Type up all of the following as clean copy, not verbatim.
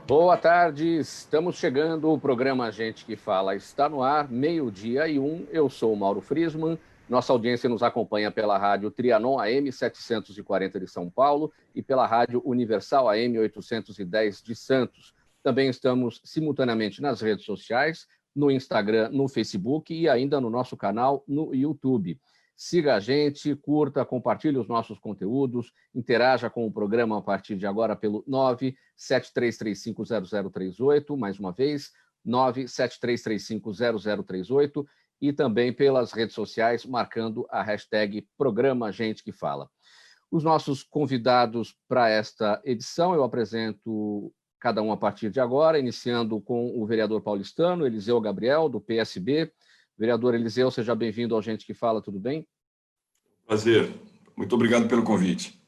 Boa tarde, estamos chegando, o programa Gente que Fala está no ar, 12:01, eu sou o Mauro Friesman, nossa audiência nos acompanha pela rádio Trianon AM 740 de São Paulo e pela rádio Universal AM 810 de Santos. Também estamos simultaneamente nas redes sociais, no Instagram, no Facebook e ainda no nosso canal no YouTube. Siga a gente, curta, compartilhe os nossos conteúdos, interaja com o programa a partir de agora pelo 973350038, mais uma vez, 973350038, e também pelas redes sociais, marcando a hashtag Programa Gente que Fala. Os nossos convidados para esta edição, eu apresento cada um a partir de agora, iniciando com o vereador paulistano, Eliseu Gabriel, do PSB. Vereador Eliseu, seja bem-vindo ao Gente que Fala, tudo bem? Prazer. Muito obrigado pelo convite.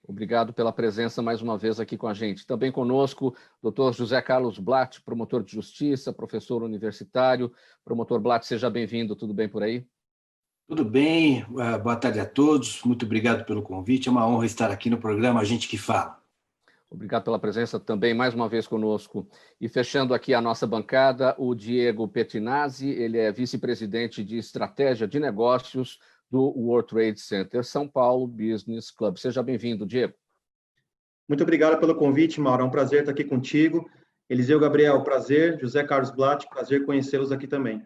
Obrigado pela presença mais uma vez aqui com a gente. Também conosco, doutor José Carlos Blatt, promotor de justiça, professor universitário. Promotor Blatt, seja bem-vindo, tudo bem por aí? Tudo bem, boa tarde a todos, muito obrigado pelo convite, é uma honra estar aqui no programa A Gente que Fala. Obrigado pela presença também, mais uma vez conosco. E fechando aqui a nossa bancada, o Diego Pettinazzi, ele é vice-presidente de estratégia de negócios do World Trade Center São Paulo Business Club. Seja bem-vindo, Diego. Muito obrigado pelo convite, Mauro, é um prazer estar aqui contigo. Eliseu Gabriel, prazer. José Carlos Blatt, prazer conhecê-los aqui também.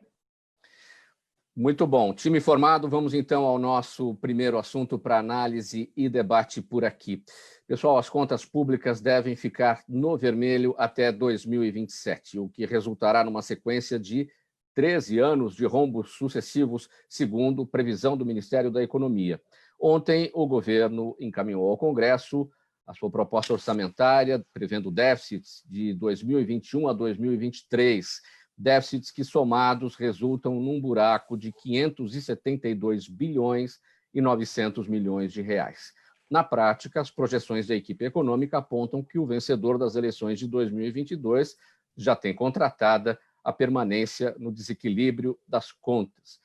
Muito bom. Time formado, vamos então ao nosso primeiro assunto para análise e debate por aqui. Pessoal, as contas públicas devem ficar no vermelho até 2027, o que resultará numa sequência de 13 anos de rombos sucessivos, segundo previsão do Ministério da Economia. Ontem, o governo encaminhou ao Congresso a sua proposta orçamentária, prevendo déficits de 2021 a 2023, déficits que somados resultam num buraco de 572 bilhões e 900 milhões de reais. Na prática, as projeções da equipe econômica apontam que o vencedor das eleições de 2022 já tem contratada a permanência no desequilíbrio das contas.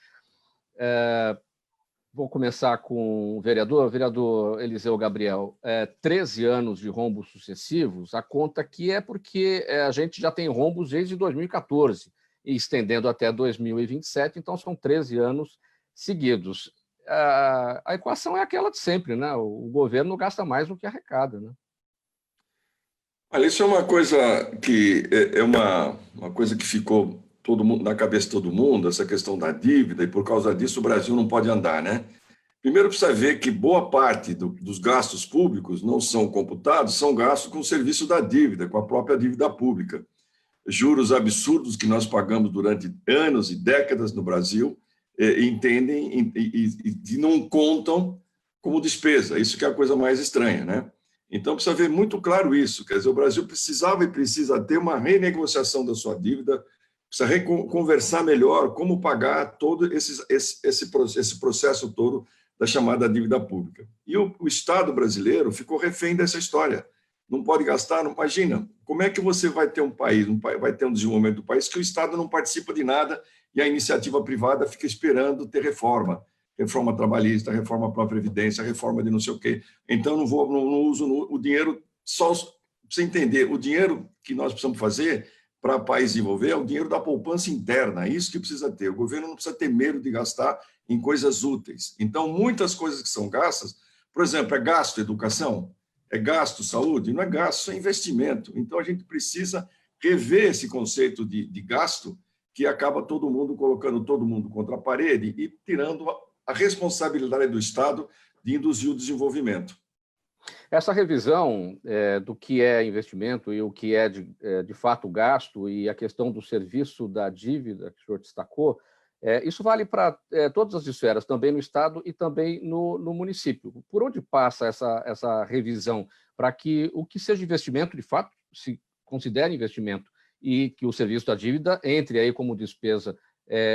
Vou começar com o vereador Eliseu Gabriel. 13 anos de rombos sucessivos, a conta aqui é porque a gente já tem rombos desde 2014, e estendendo até 2027, então são 13 anos seguidos. A equação é aquela de sempre, né? O governo gasta mais do que arrecada, né? Olha, isso é uma coisa que uma coisa que ficou todo mundo, na cabeça de todo mundo, essa questão da dívida, e por causa disso o Brasil não pode andar, né? Primeiro precisa ver que boa parte dos gastos públicos não são computados, são gastos com o serviço da dívida, com a própria dívida pública. Juros absurdos que nós pagamos durante anos e décadas no Brasil, entendem e não contam como despesa. Isso que é a coisa mais estranha, né? Então, precisa ver muito claro isso. Quer dizer, o Brasil precisava e precisa ter uma renegociação da sua dívida, precisa conversar melhor como pagar todo esse processo todo da chamada dívida pública. E o Estado brasileiro ficou refém dessa história. Não pode gastar, não imagina. Como é que você vai ter um país, vai ter um desenvolvimento do país que o Estado não participa de nada e a iniciativa privada fica esperando ter reforma trabalhista, reforma para a Previdência, reforma de não sei o quê. Então, não uso o dinheiro, só para você entender, o dinheiro que nós precisamos fazer para o país desenvolver é o dinheiro da poupança interna, é isso que precisa ter. O governo não precisa ter medo de gastar em coisas úteis. Então, muitas coisas que são gastas, por exemplo, é gasto educação, é gasto saúde, não é gasto, é investimento. Então, a gente precisa rever esse conceito de gasto, que acaba todo mundo colocando todo mundo contra a parede e tirando a responsabilidade do Estado de induzir o desenvolvimento. Essa revisão do que é investimento e o que é de fato gasto e a questão do serviço da dívida que o senhor destacou, isso vale para todas as esferas, também no Estado e também no município. Por onde passa essa revisão para que o que seja investimento, de fato, se considere investimento e que o serviço da dívida entre aí como despesa?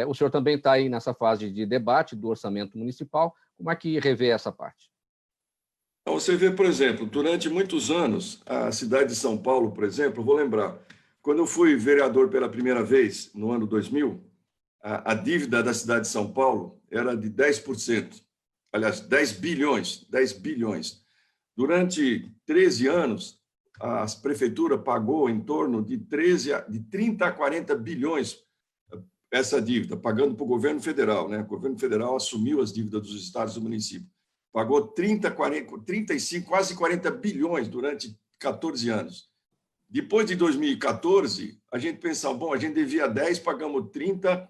O senhor também está aí nessa fase de debate do orçamento municipal. Como é que revê essa parte? Então, você vê, por exemplo, durante muitos anos, a cidade de São Paulo, por exemplo, vou lembrar, quando eu fui vereador pela primeira vez, no ano 2000, a dívida da cidade de São Paulo era de 10%. Aliás, 10 bilhões. Durante 13 anos, a prefeitura pagou em torno de 30 a 40 bilhões essa dívida, pagando para o governo federal, né? O governo federal assumiu as dívidas dos estados e do município. Pagou 30, 40, 35, quase 40 bilhões durante 14 anos. Depois de 2014, a gente pensava, bom, a gente devia 10, pagamos 30,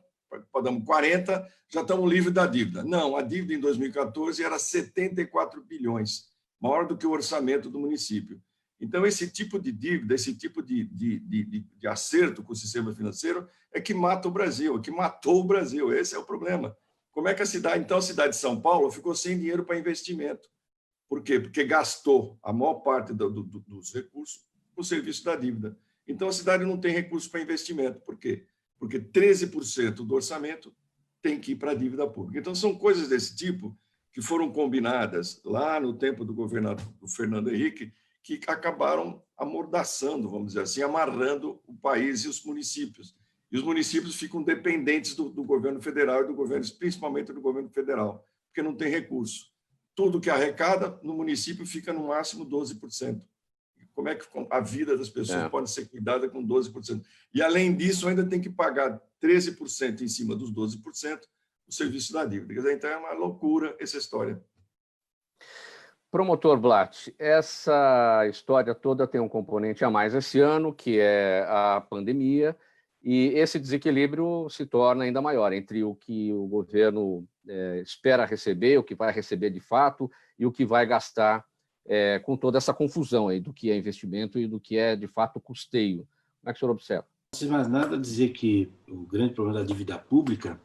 pagamos 40, já estamos livres da dívida. Não, a dívida em 2014 era 74 bilhões, maior do que o orçamento do município. Então, esse tipo de dívida, esse tipo de acerto com o sistema financeiro é que mata o Brasil, que matou o Brasil. Esse é o problema. Como é que a cidade de São Paulo ficou sem dinheiro para investimento? Por quê? Porque gastou a maior parte dos recursos no serviço da dívida. Então, a cidade não tem recurso para investimento. Por quê? Porque 13% do orçamento tem que ir para a dívida pública. Então, são coisas desse tipo que foram combinadas lá no tempo do governo do Fernando Henrique, que acabaram amordaçando, vamos dizer assim, amarrando o país e os municípios. E os municípios ficam dependentes do governo federal e do governo, principalmente do governo federal, porque não tem recurso. Tudo que arrecada no município fica no máximo 12%. Como é que a vida das pessoas pode ser cuidada com 12%? E, além disso, ainda tem que pagar 13% em cima dos 12% o serviço da dívida. Quer dizer, então, é uma loucura essa história. Promotor Blatt, essa história toda tem um componente a mais esse ano, que é a pandemia, e esse desequilíbrio se torna ainda maior entre o que o governo espera receber, o que vai receber de fato e o que vai gastar com toda essa confusão aí do que é investimento e do que é, de fato, custeio. Como é que o senhor observa? Não precisa mais nada dizer que o grande problema da dívida pública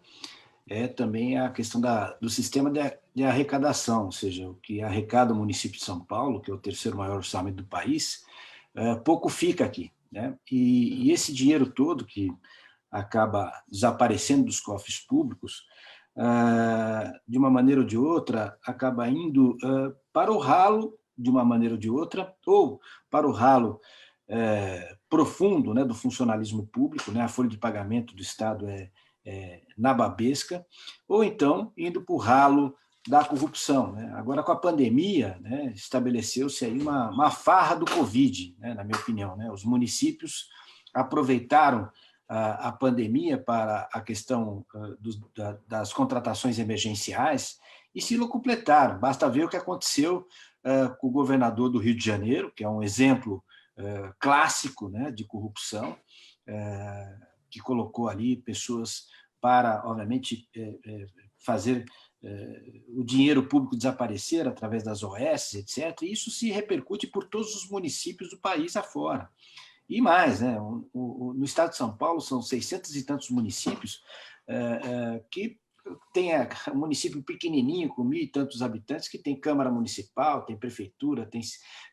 é também a questão do sistema de arrecadação, ou seja, o que arrecada o município de São Paulo, que é o terceiro maior orçamento do país, pouco fica aqui, né? E esse dinheiro todo que acaba desaparecendo dos cofres públicos, de uma maneira ou de outra, acaba indo para o ralo, de uma maneira ou de outra, ou para o ralo profundo, né, do funcionalismo público, né? A folha de pagamento do Estado nababesca, ou então indo para o ralo da corrupção, né? Agora, com a pandemia, né, estabeleceu-se aí uma farra do Covid, né, na minha opinião, né? Os municípios aproveitaram a pandemia para a questão das contratações emergenciais e se locupletaram. Basta ver o que aconteceu com o governador do Rio de Janeiro, que é um exemplo clássico, né, de corrupção, que colocou ali pessoas para, obviamente, fazer o dinheiro público desaparecer através das OS, etc. E isso se repercute por todos os municípios do país afora. E mais, né, no estado de São Paulo são 600 e tantos municípios que tem um município pequenininho, com 1.000 e tantos habitantes, que tem Câmara Municipal, tem Prefeitura,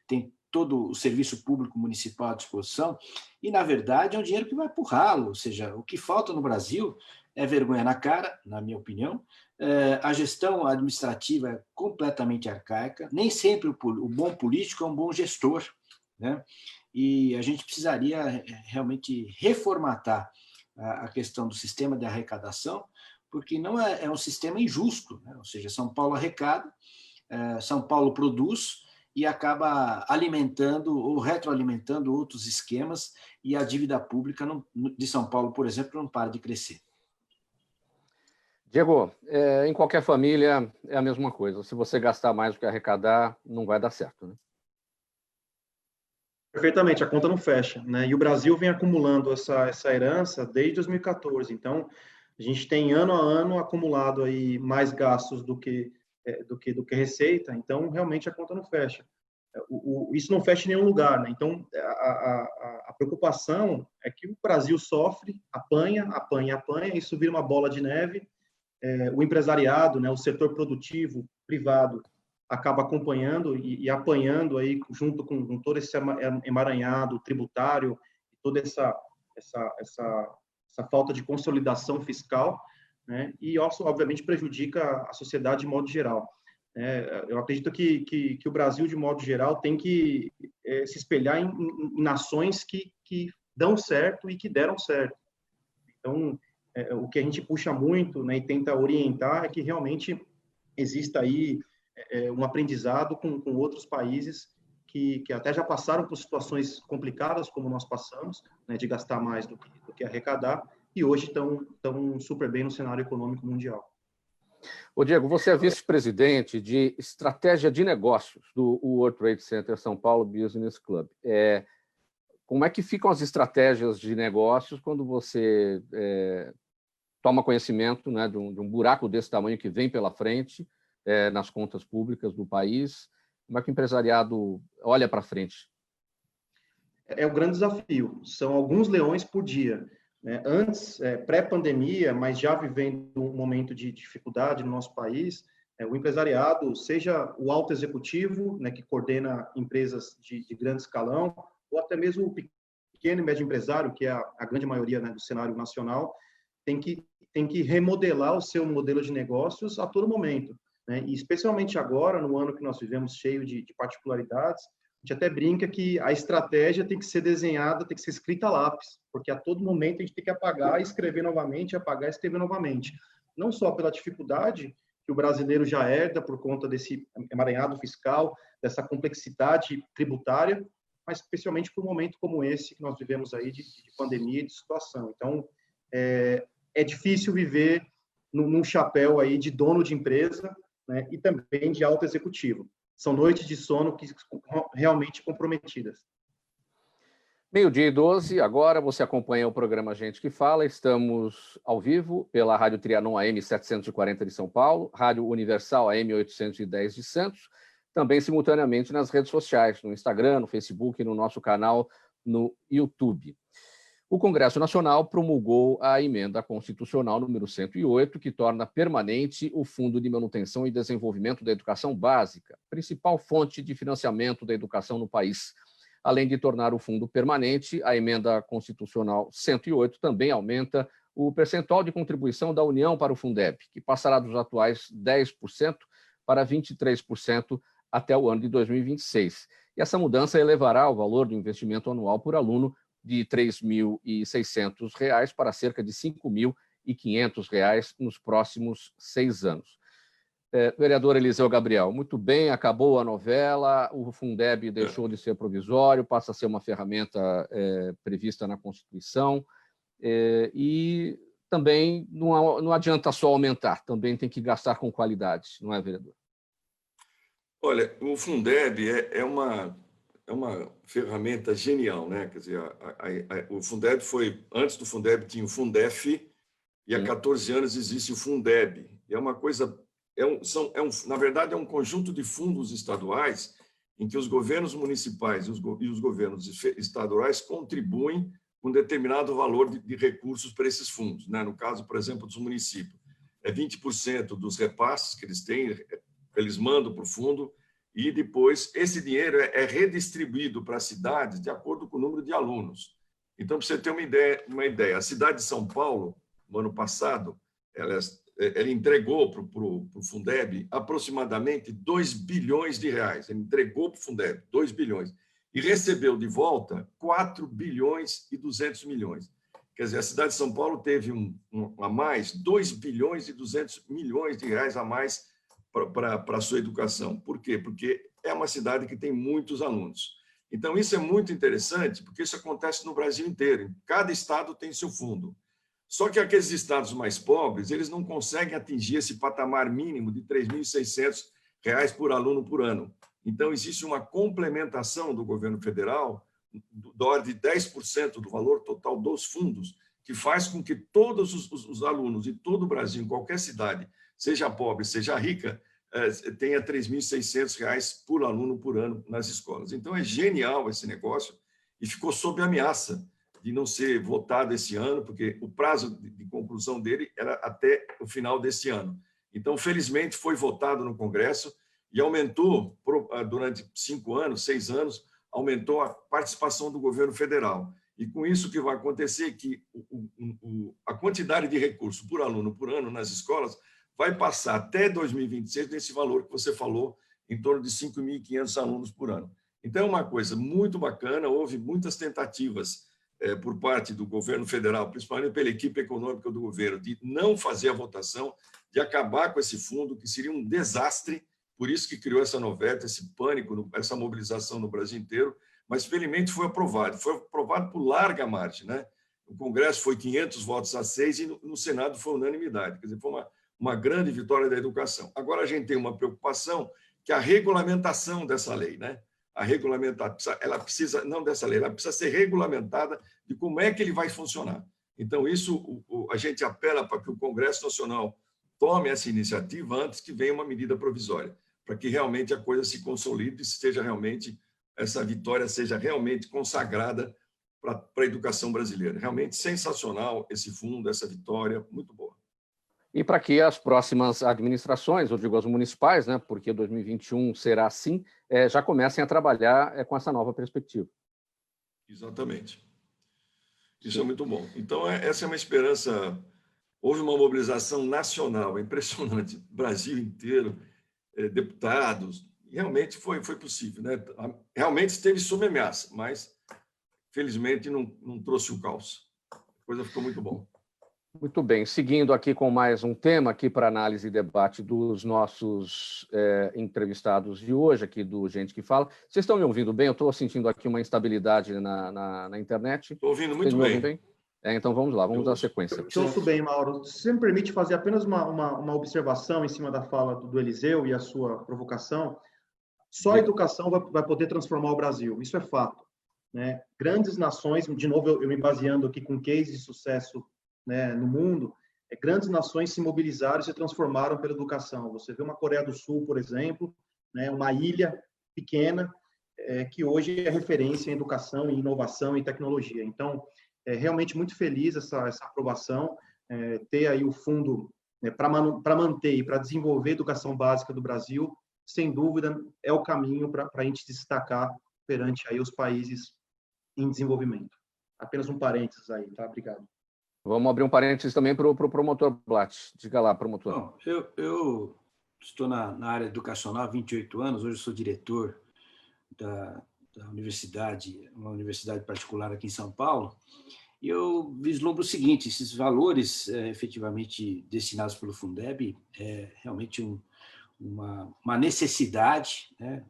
tem todo o serviço público municipal à disposição, e, na verdade, é um dinheiro que vai para o ralo, ou seja, o que falta no Brasil é vergonha na cara, na minha opinião, a gestão administrativa é completamente arcaica, nem sempre o bom político é um bom gestor, né? E a gente precisaria realmente reformatar a questão do sistema de arrecadação, porque não é um sistema injusto, né? Ou seja, São Paulo arrecada, São Paulo produz e acaba alimentando ou retroalimentando outros esquemas, e a dívida pública de São Paulo, por exemplo, não para de crescer. Diego, em qualquer família é a mesma coisa. Se você gastar mais do que arrecadar, não vai dar certo, né? Perfeitamente, a conta não fecha, né? E o Brasil vem acumulando essa herança desde 2014. Então, a gente tem ano a ano acumulado aí mais gastos do que receita. Então, realmente a conta não fecha. Isso não fecha em nenhum lugar, né? Então, a preocupação é que o Brasil sofre, apanha, isso vira uma bola de neve. O empresariado, né, o setor produtivo privado acaba acompanhando e apanhando aí junto com todo esse emaranhado tributário, toda essa falta de consolidação fiscal, né? E isso, obviamente, prejudica a sociedade de modo geral. Eu acredito que o Brasil, de modo geral, tem que se espelhar em nações que dão certo e que deram certo. Então, o que a gente puxa muito, né, e tenta orientar é que realmente exista aí um aprendizado com outros países que até já passaram por situações complicadas, como nós passamos, né, de gastar mais do que arrecadar, e hoje estão super bem no cenário econômico mundial. Ô, Diego, você é vice-presidente de estratégia de negócios do World Trade Center São Paulo Business Club. Como é que ficam as estratégias de negócios quando você toma conhecimento, né, de um buraco desse tamanho que vem pela frente nas contas públicas do país? Como é que o empresariado olha para frente? É o grande desafio. São alguns leões por dia. Né? Antes, pré-pandemia, mas já vivendo um momento de dificuldade no nosso país, o empresariado, seja o alto executivo, né, que coordena empresas de grande escalão, ou até mesmo o pequeno e médio empresário, que é a grande maioria, né, do cenário nacional, tem que remodelar o seu modelo de negócios a todo momento. Né? E especialmente agora, no ano que nós vivemos cheio de particularidades, a gente até brinca que a estratégia tem que ser desenhada, tem que ser escrita a lápis, porque a todo momento a gente tem que apagar e escrever novamente, apagar e escrever novamente. Não só pela dificuldade que o brasileiro já herda por conta desse emaranhado fiscal, dessa complexidade tributária, mas especialmente por um momento como esse que nós vivemos aí de pandemia e de situação. Então, é difícil viver num chapéu aí de dono de empresa, né, e também de alto executivo. São noites de sono que realmente comprometidas. 12:12, agora você acompanha o programa Gente que Fala. Estamos ao vivo pela Rádio Trianon AM 740 de São Paulo, Rádio Universal AM 810 de Santos, também simultaneamente nas redes sociais, no Instagram, no Facebook e no nosso canal no YouTube. O Congresso Nacional promulgou a emenda constitucional número 108, que torna permanente o Fundo de Manutenção e Desenvolvimento da Educação Básica, principal fonte de financiamento da educação no país. Além de tornar o fundo permanente, a emenda constitucional 108 também aumenta o percentual de contribuição da União para o Fundeb, que passará dos atuais 10% para 23% até o ano de 2026. E essa mudança elevará o valor do investimento anual por aluno de R$ 3.600 para cerca de R$ 5.500 nos próximos 6 anos. Vereador Eliseu Gabriel, muito bem, acabou a novela, o Fundeb deixou de ser provisório, passa a ser uma ferramenta prevista na Constituição, e também não adianta só aumentar, também tem que gastar com qualidade, não é, vereador? Olha, o Fundeb é uma ferramenta genial, né? Quer dizer, o Fundeb antes do Fundeb tinha o Fundef, e há 14 anos existe o Fundeb. E é uma coisa, na verdade, é um conjunto de fundos estaduais em que os governos municipais e os governos estaduais contribuem com um determinado valor de recursos para esses fundos, né? No caso, por exemplo, dos municípios, 20% dos repasses que eles têm, eles mandam para o fundo, e depois esse dinheiro é redistribuído para as cidades de acordo com o número de alunos. Então, para você ter uma ideia, a cidade de São Paulo, no ano passado, ela entregou para o Fundeb aproximadamente 2 bilhões de reais. Ele entregou para o Fundeb 2 bilhões e recebeu de volta 4 bilhões e 200 milhões. Quer dizer, a cidade de São Paulo teve a mais 2 bilhões e 200 milhões de reais a mais para a sua educação. Por quê? Porque é uma cidade que tem muitos alunos. Então, isso é muito interessante, porque isso acontece no Brasil inteiro. Cada estado tem seu fundo. Só que aqueles estados mais pobres, eles não conseguem atingir esse patamar mínimo de R$ 3.600 por aluno por ano. Então, existe uma complementação do governo federal, da ordem de 10% do valor total dos fundos, que faz com que todos os alunos de todo o Brasil, em qualquer cidade, seja pobre, seja rica, tenha R$ 3.600 por aluno por ano nas escolas. Então, é genial esse negócio e ficou sob ameaça de não ser votado esse ano, porque o prazo de conclusão dele era até o final desse ano. Então, felizmente, foi votado no Congresso e aumentou, durante 5 anos, 6 anos, aumentou a participação do governo federal. E com isso, o que vai acontecer é que a quantidade de recursos por aluno por ano nas escolas vai passar até 2026 nesse valor que você falou, em torno de 5.500 alunos por ano. Então, é uma coisa muito bacana, houve muitas tentativas por parte do governo federal, principalmente pela equipe econômica do governo, de não fazer a votação, de acabar com esse fundo, que seria um desastre, por isso que criou essa novela, esse pânico, essa mobilização no Brasil inteiro, mas felizmente foi aprovado por larga margem, né? O Congresso foi 500 votos a 6 e no Senado foi unanimidade, quer dizer, foi uma grande vitória da educação. Agora a gente tem uma preocupação que a regulamentação dessa lei, né? Ela precisa, não dessa lei, ela precisa ser regulamentada de como é que ele vai funcionar. Então, isso a gente apela para que o Congresso Nacional tome essa iniciativa antes que venha uma medida provisória, para que realmente a coisa se consolide e essa vitória seja realmente consagrada para a educação brasileira. Realmente sensacional esse fundo, essa vitória, muito boa. E para que as próximas administrações, eu digo as municipais, né, porque 2021 será assim, já comecem a trabalhar com essa nova perspectiva. Exatamente. Isso é muito bom. Então, essa é uma esperança. Houve uma mobilização nacional, é impressionante, Brasil inteiro, deputados, realmente foi possível, né? Realmente esteve sob ameaça, mas felizmente não trouxe o caos. A coisa ficou muito bom. Muito bem, seguindo aqui com mais um tema aqui para análise e debate dos nossos entrevistados de hoje, aqui do Gente que Fala. Vocês estão me ouvindo bem? Eu estou sentindo aqui uma instabilidade na internet. Estou ouvindo muito bem. Então vamos lá, vamos dar sequência. Eu ouço bem, Mauro. Se você me permite fazer apenas uma observação em cima da fala do Eliseu e a sua provocação, só a educação vai poder transformar o Brasil, isso é fato, né? Grandes nações, de novo eu me baseando aqui com cases de sucesso, né, no mundo, grandes nações se mobilizaram e se transformaram pela educação. Você vê uma Coreia do Sul, por exemplo, né, uma ilha pequena, que hoje é referência em educação, em inovação e tecnologia. Então, realmente muito feliz essa aprovação, ter aí o fundo, né, para manter e para desenvolver a educação básica do Brasil, sem dúvida, é o caminho para a gente destacar perante aí os países em desenvolvimento. Apenas um parênteses aí, tá? Obrigado. Vamos abrir um parênteses também para o promotor Blatt. Diga lá, promotor. Bom, eu estou na área educacional há 28 anos, hoje eu sou diretor da universidade, uma universidade particular aqui em São Paulo, e eu vislumbro o seguinte: esses valores efetivamente destinados pelo Fundeb é realmente uma necessidade, né?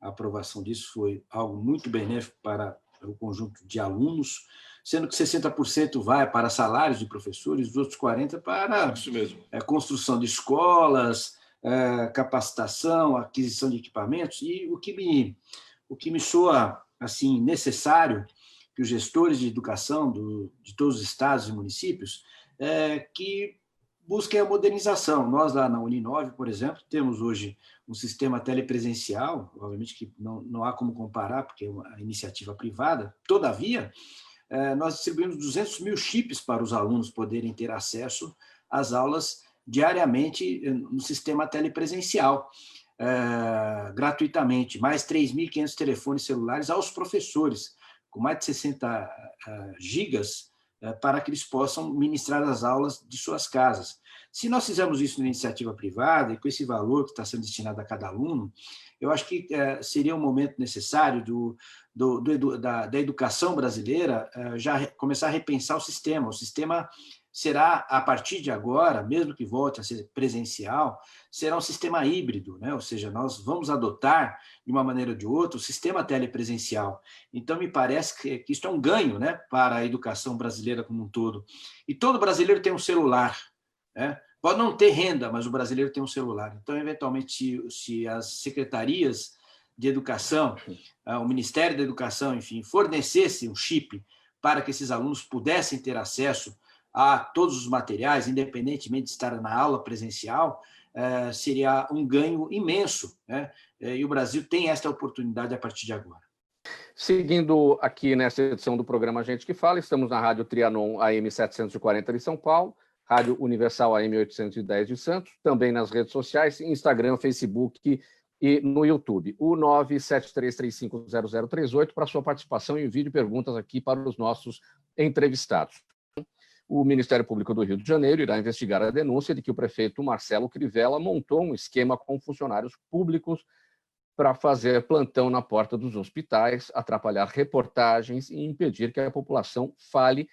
A aprovação disso foi algo muito benéfico para o conjunto de alunos, sendo que 60% vai para salários de professores, os outros 40% para construção de escolas, capacitação, aquisição de equipamentos, e o que me soa assim necessário que os gestores de educação de todos os estados e municípios que busquem a modernização. Nós, lá na Uninove, por exemplo, temos hoje um sistema telepresencial, obviamente que não há como comparar, porque é uma iniciativa privada, todavia, nós distribuímos 200 mil chips para os alunos poderem ter acesso às aulas diariamente no sistema telepresencial, gratuitamente, mais 3.500 telefones celulares aos professores, com mais de 60 gigas, para que eles possam ministrar as aulas de suas casas. Se nós fizermos isso na iniciativa privada, e com esse valor que está sendo destinado a cada aluno, eu acho que seria um momento necessário da educação brasileira já começar a repensar o sistema. O sistema será, a partir de agora, mesmo que volte a ser presencial, será um sistema híbrido, né? Ou seja, nós vamos adotar, de uma maneira ou de outra, o sistema telepresencial. Então, me parece que isso é um ganho, né, para a educação brasileira como um todo. E todo brasileiro tem um celular, né? Pode não ter renda, mas o brasileiro tem um celular. Então, eventualmente, se as secretarias de educação, o Ministério da Educação, enfim, fornecesse um chip para que esses alunos pudessem ter acesso a todos os materiais, independentemente de estar na aula presencial, seria um ganho imenso, né? E o Brasil tem esta oportunidade a partir de agora. Seguindo aqui nessa edição do programa Gente que Fala, estamos na Rádio Trianon AM 740 de São Paulo, Rádio Universal AM 810 de Santos, também nas redes sociais, Instagram, Facebook e no YouTube. O 973350038 para sua participação e envie perguntas aqui para os nossos entrevistados. O Ministério Público do Rio de Janeiro irá investigar a denúncia de que o prefeito Marcelo Crivella montou um esquema com funcionários públicos para fazer plantão na porta dos hospitais, atrapalhar reportagens e impedir que a população fale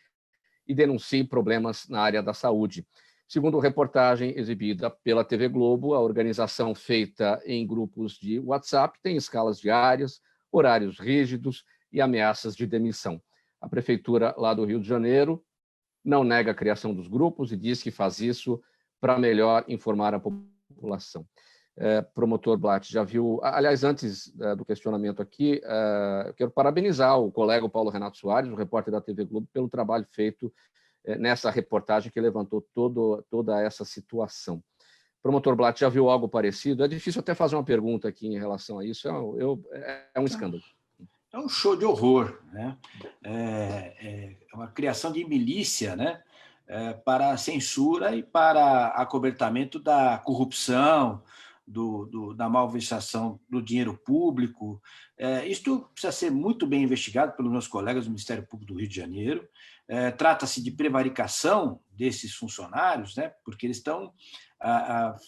e denuncie problemas na área da saúde. Segundo reportagem exibida pela TV Globo, a organização feita em grupos de WhatsApp tem escalas diárias, horários rígidos e ameaças de demissão. A prefeitura lá do Rio de Janeiro não nega a criação dos grupos e diz que faz isso para melhor informar a população. Promotor Blatt, já viu... Aliás, antes do questionamento aqui, eu quero parabenizar o colega Paulo Renato Soares, o repórter da TV Globo, pelo trabalho feito nessa reportagem que levantou toda essa situação. Promotor Blatt, já viu algo parecido? É difícil até fazer uma pergunta aqui em relação a isso, é um escândalo. É um show de horror, né? É uma criação de milícia, né? Para a censura e para acobertamento da corrupção, da malversação do dinheiro público. Isto precisa ser muito bem investigado pelos meus colegas do Ministério Público do Rio de Janeiro. Trata-se de prevaricação desses funcionários, né? Porque eles estão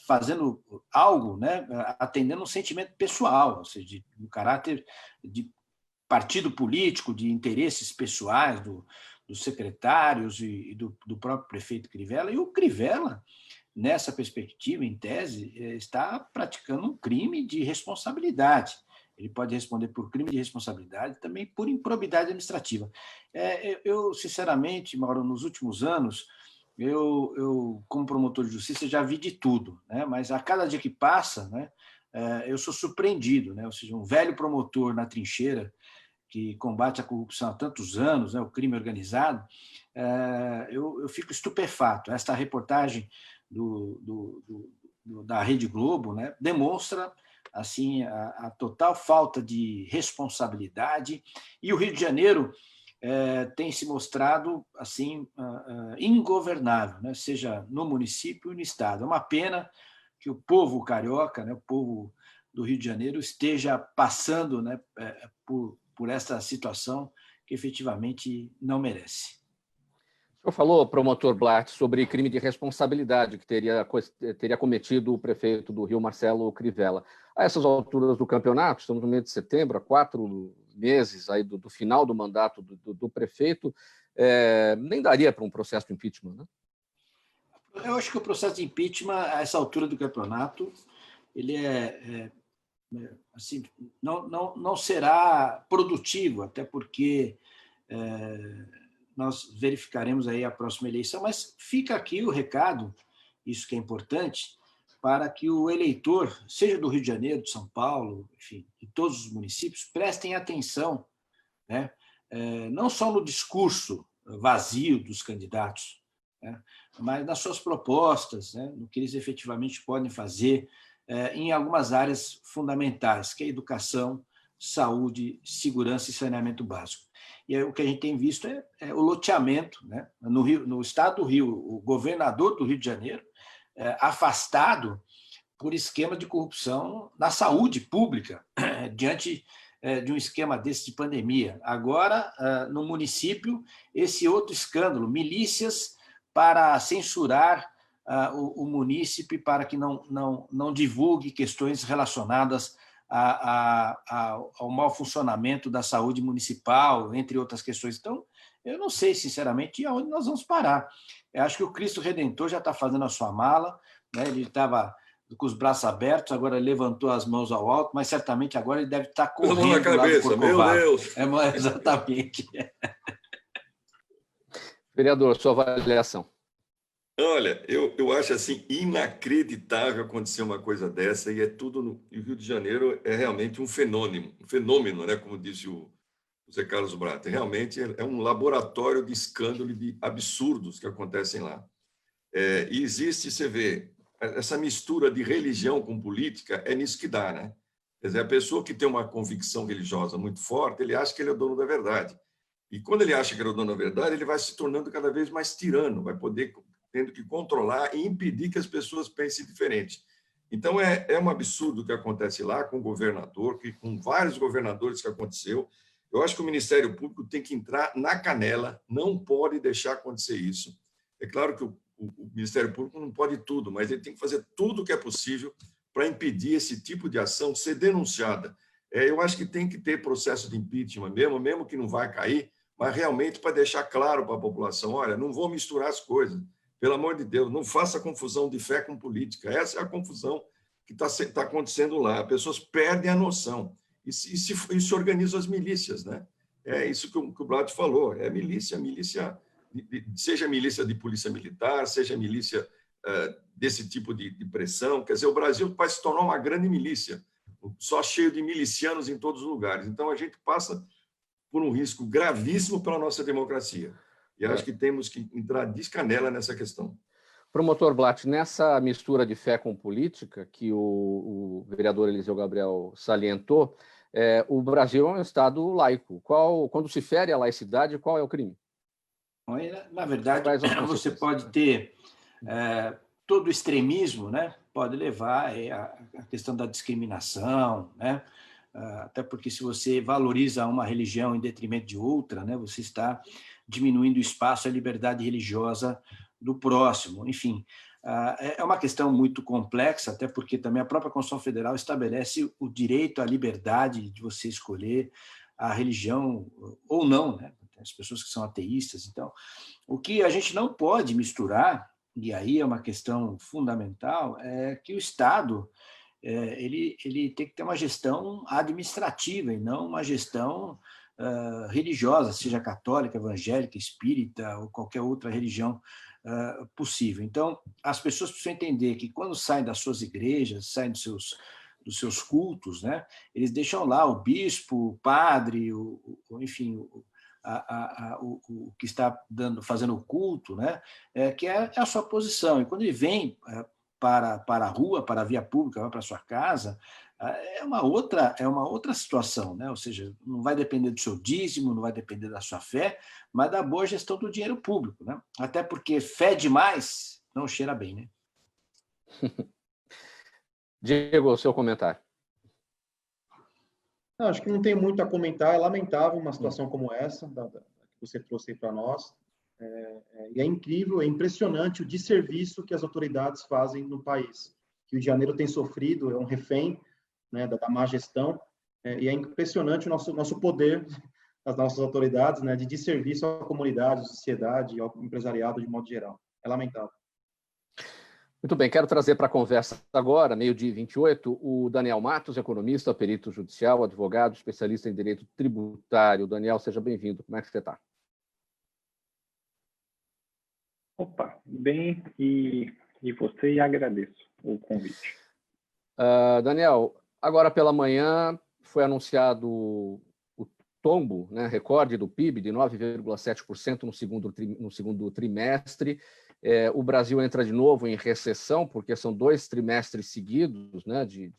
fazendo algo, né? Atendendo um sentimento pessoal, ou seja, no caráter de partido político, de interesses pessoais dos secretários e do próprio prefeito Crivella. E o Crivella, nessa perspectiva, em tese, está praticando um crime de responsabilidade. Ele pode responder por crime de responsabilidade e também por improbidade administrativa. Eu, sinceramente, Mauro, nos últimos anos, eu como promotor de justiça, já vi de tudo, né? Mas a cada dia que passa, né, eu sou surpreendido, né? Ou seja, um velho promotor na trincheira que combate a corrupção há tantos anos, né, o crime organizado, eu fico estupefato. Esta reportagem da Rede Globo, né, demonstra assim a total falta de responsabilidade, e o Rio de Janeiro tem se mostrado assim ingovernável, né, seja no município e no estado. É uma pena que o povo carioca, né, o povo do Rio de Janeiro, esteja passando, né, por essa situação que efetivamente não merece. O senhor falou, promotor Blatt, sobre crime de responsabilidade que teria cometido o prefeito do Rio, Marcelo Crivella. A essas alturas do campeonato, estamos no mês de setembro, há 4 meses aí do final do mandato do prefeito, nem daria para um processo de impeachment, né? Eu acho que o processo de impeachment, a essa altura do campeonato, ele assim, não será produtivo, até porque nós verificaremos aí a próxima eleição, mas fica aqui o recado, isso que é importante, para que o eleitor, seja do Rio de Janeiro, de São Paulo, enfim, de todos os municípios, prestem atenção, né? Não só no discurso vazio dos candidatos, né? Mas nas suas propostas, né? No que eles efetivamente podem fazer em algumas áreas fundamentais, que é educação, saúde, segurança e saneamento básico. E o que a gente tem visto é o loteamento, né? No estado do Rio, o governador do Rio de Janeiro, afastado por esquema de corrupção na saúde pública, diante de um esquema desse de pandemia. Agora, no município, esse outro escândalo, milícias para censurar o munícipe para que não divulgue questões relacionadas ao mau funcionamento da saúde municipal, entre outras questões. Então, eu não sei, sinceramente, aonde nós vamos parar. Eu acho que o Cristo Redentor já está fazendo a sua mala, né? Ele estava com os braços abertos, agora ele levantou as mãos ao alto, mas certamente agora ele deve estar correndo na cabeça, meu Deus! Exatamente. Vereador, sua avaliação. Olha, eu acho assim inacreditável acontecer uma coisa dessa, e é tudo no Rio de Janeiro, é realmente um fenômeno, né? Como disse o Zé Carlos Bratta, realmente é um laboratório de escândalo e de absurdos que acontecem lá. E existe, você vê, essa mistura de religião com política, é nisso que dá, né? Quer dizer, a pessoa que tem uma convicção religiosa muito forte, ele acha que ele é o dono da verdade. E quando ele acha que ele é o dono da verdade, ele vai se tornando cada vez mais tirano, vai poder tendo que controlar e impedir que as pessoas pensem diferente. Então, é um absurdo o que acontece lá com o governador, com vários governadores que aconteceu. Eu acho que o Ministério Público tem que entrar na canela, não pode deixar acontecer isso. É claro que o Ministério Público não pode tudo, mas ele tem que fazer tudo o que é possível para impedir esse tipo de ação ser denunciada. Eu acho que tem que ter processo de impeachment mesmo que não vai cair, mas realmente para deixar claro para a população, olha, não vou misturar as coisas. Pelo amor de Deus, não faça confusão de fé com política. Essa é a confusão que está acontecendo lá. As pessoas perdem a noção e se organizam as milícias, né? É isso que o Blatt falou. É milícia, seja milícia de polícia militar, seja milícia desse tipo de pressão. Quer dizer, o Brasil vai se tornar uma grande milícia, só cheio de milicianos em todos os lugares. Então, a gente passa por um risco gravíssimo para a nossa democracia. E acho que temos que entrar de canela nessa questão. Promotor Blatt, nessa mistura de fé com política que o vereador Eliseu Gabriel salientou, o Brasil é um Estado laico. Quando se fere a laicidade, qual é o crime? Na verdade, você pode ter todo o extremismo, né? Pode levar à questão da discriminação, né? Até porque se você valoriza uma religião em detrimento de outra, né? Você está diminuindo o espaço à liberdade religiosa do próximo. Enfim, é uma questão muito complexa, até porque também a própria Constituição Federal estabelece o direito à liberdade de você escolher a religião ou não, né? As pessoas que são ateístas. Então, o que a gente não pode misturar, e aí é uma questão fundamental, é que o Estado ele tem que ter uma gestão administrativa e não uma gestão religiosa, seja católica, evangélica, espírita ou qualquer outra religião possível. Então, as pessoas precisam entender que quando saem das suas igrejas, saem dos seus cultos, né, eles deixam lá o bispo, o padre, enfim, o que está fazendo o culto, né, que é a sua posição. E quando ele vem para a rua, para a via pública, vai para a sua casa, é uma outra situação, né? Ou seja, não vai depender do seu dízimo, não vai depender da sua fé, mas da boa gestão do dinheiro público, né? Até porque fé demais não cheira bem, né? Diego, o seu comentário. Não, acho que não tem muito a comentar. É lamentável uma situação como essa, que você trouxe aí para nós. E é incrível, é impressionante o desserviço que as autoridades fazem no país. Que o Rio de Janeiro tem sofrido, é um refém, né, da má gestão, e é impressionante o nosso poder, das nossas autoridades, né, de desserviço à comunidade, à sociedade, ao empresariado de modo geral. É lamentável. Muito bem, quero trazer para a conversa agora, meio-dia e 28, o Daniel Matos, economista, perito judicial, advogado, especialista em direito tributário. Daniel, seja bem-vindo. Como é que você está? Opa, bem, e você, e agradeço o convite. Daniel, agora pela manhã foi anunciado o tombo, né, recorde do PIB de 9,7% no segundo trimestre. O Brasil entra de novo em recessão, porque são 2 trimestres seguidos, né, de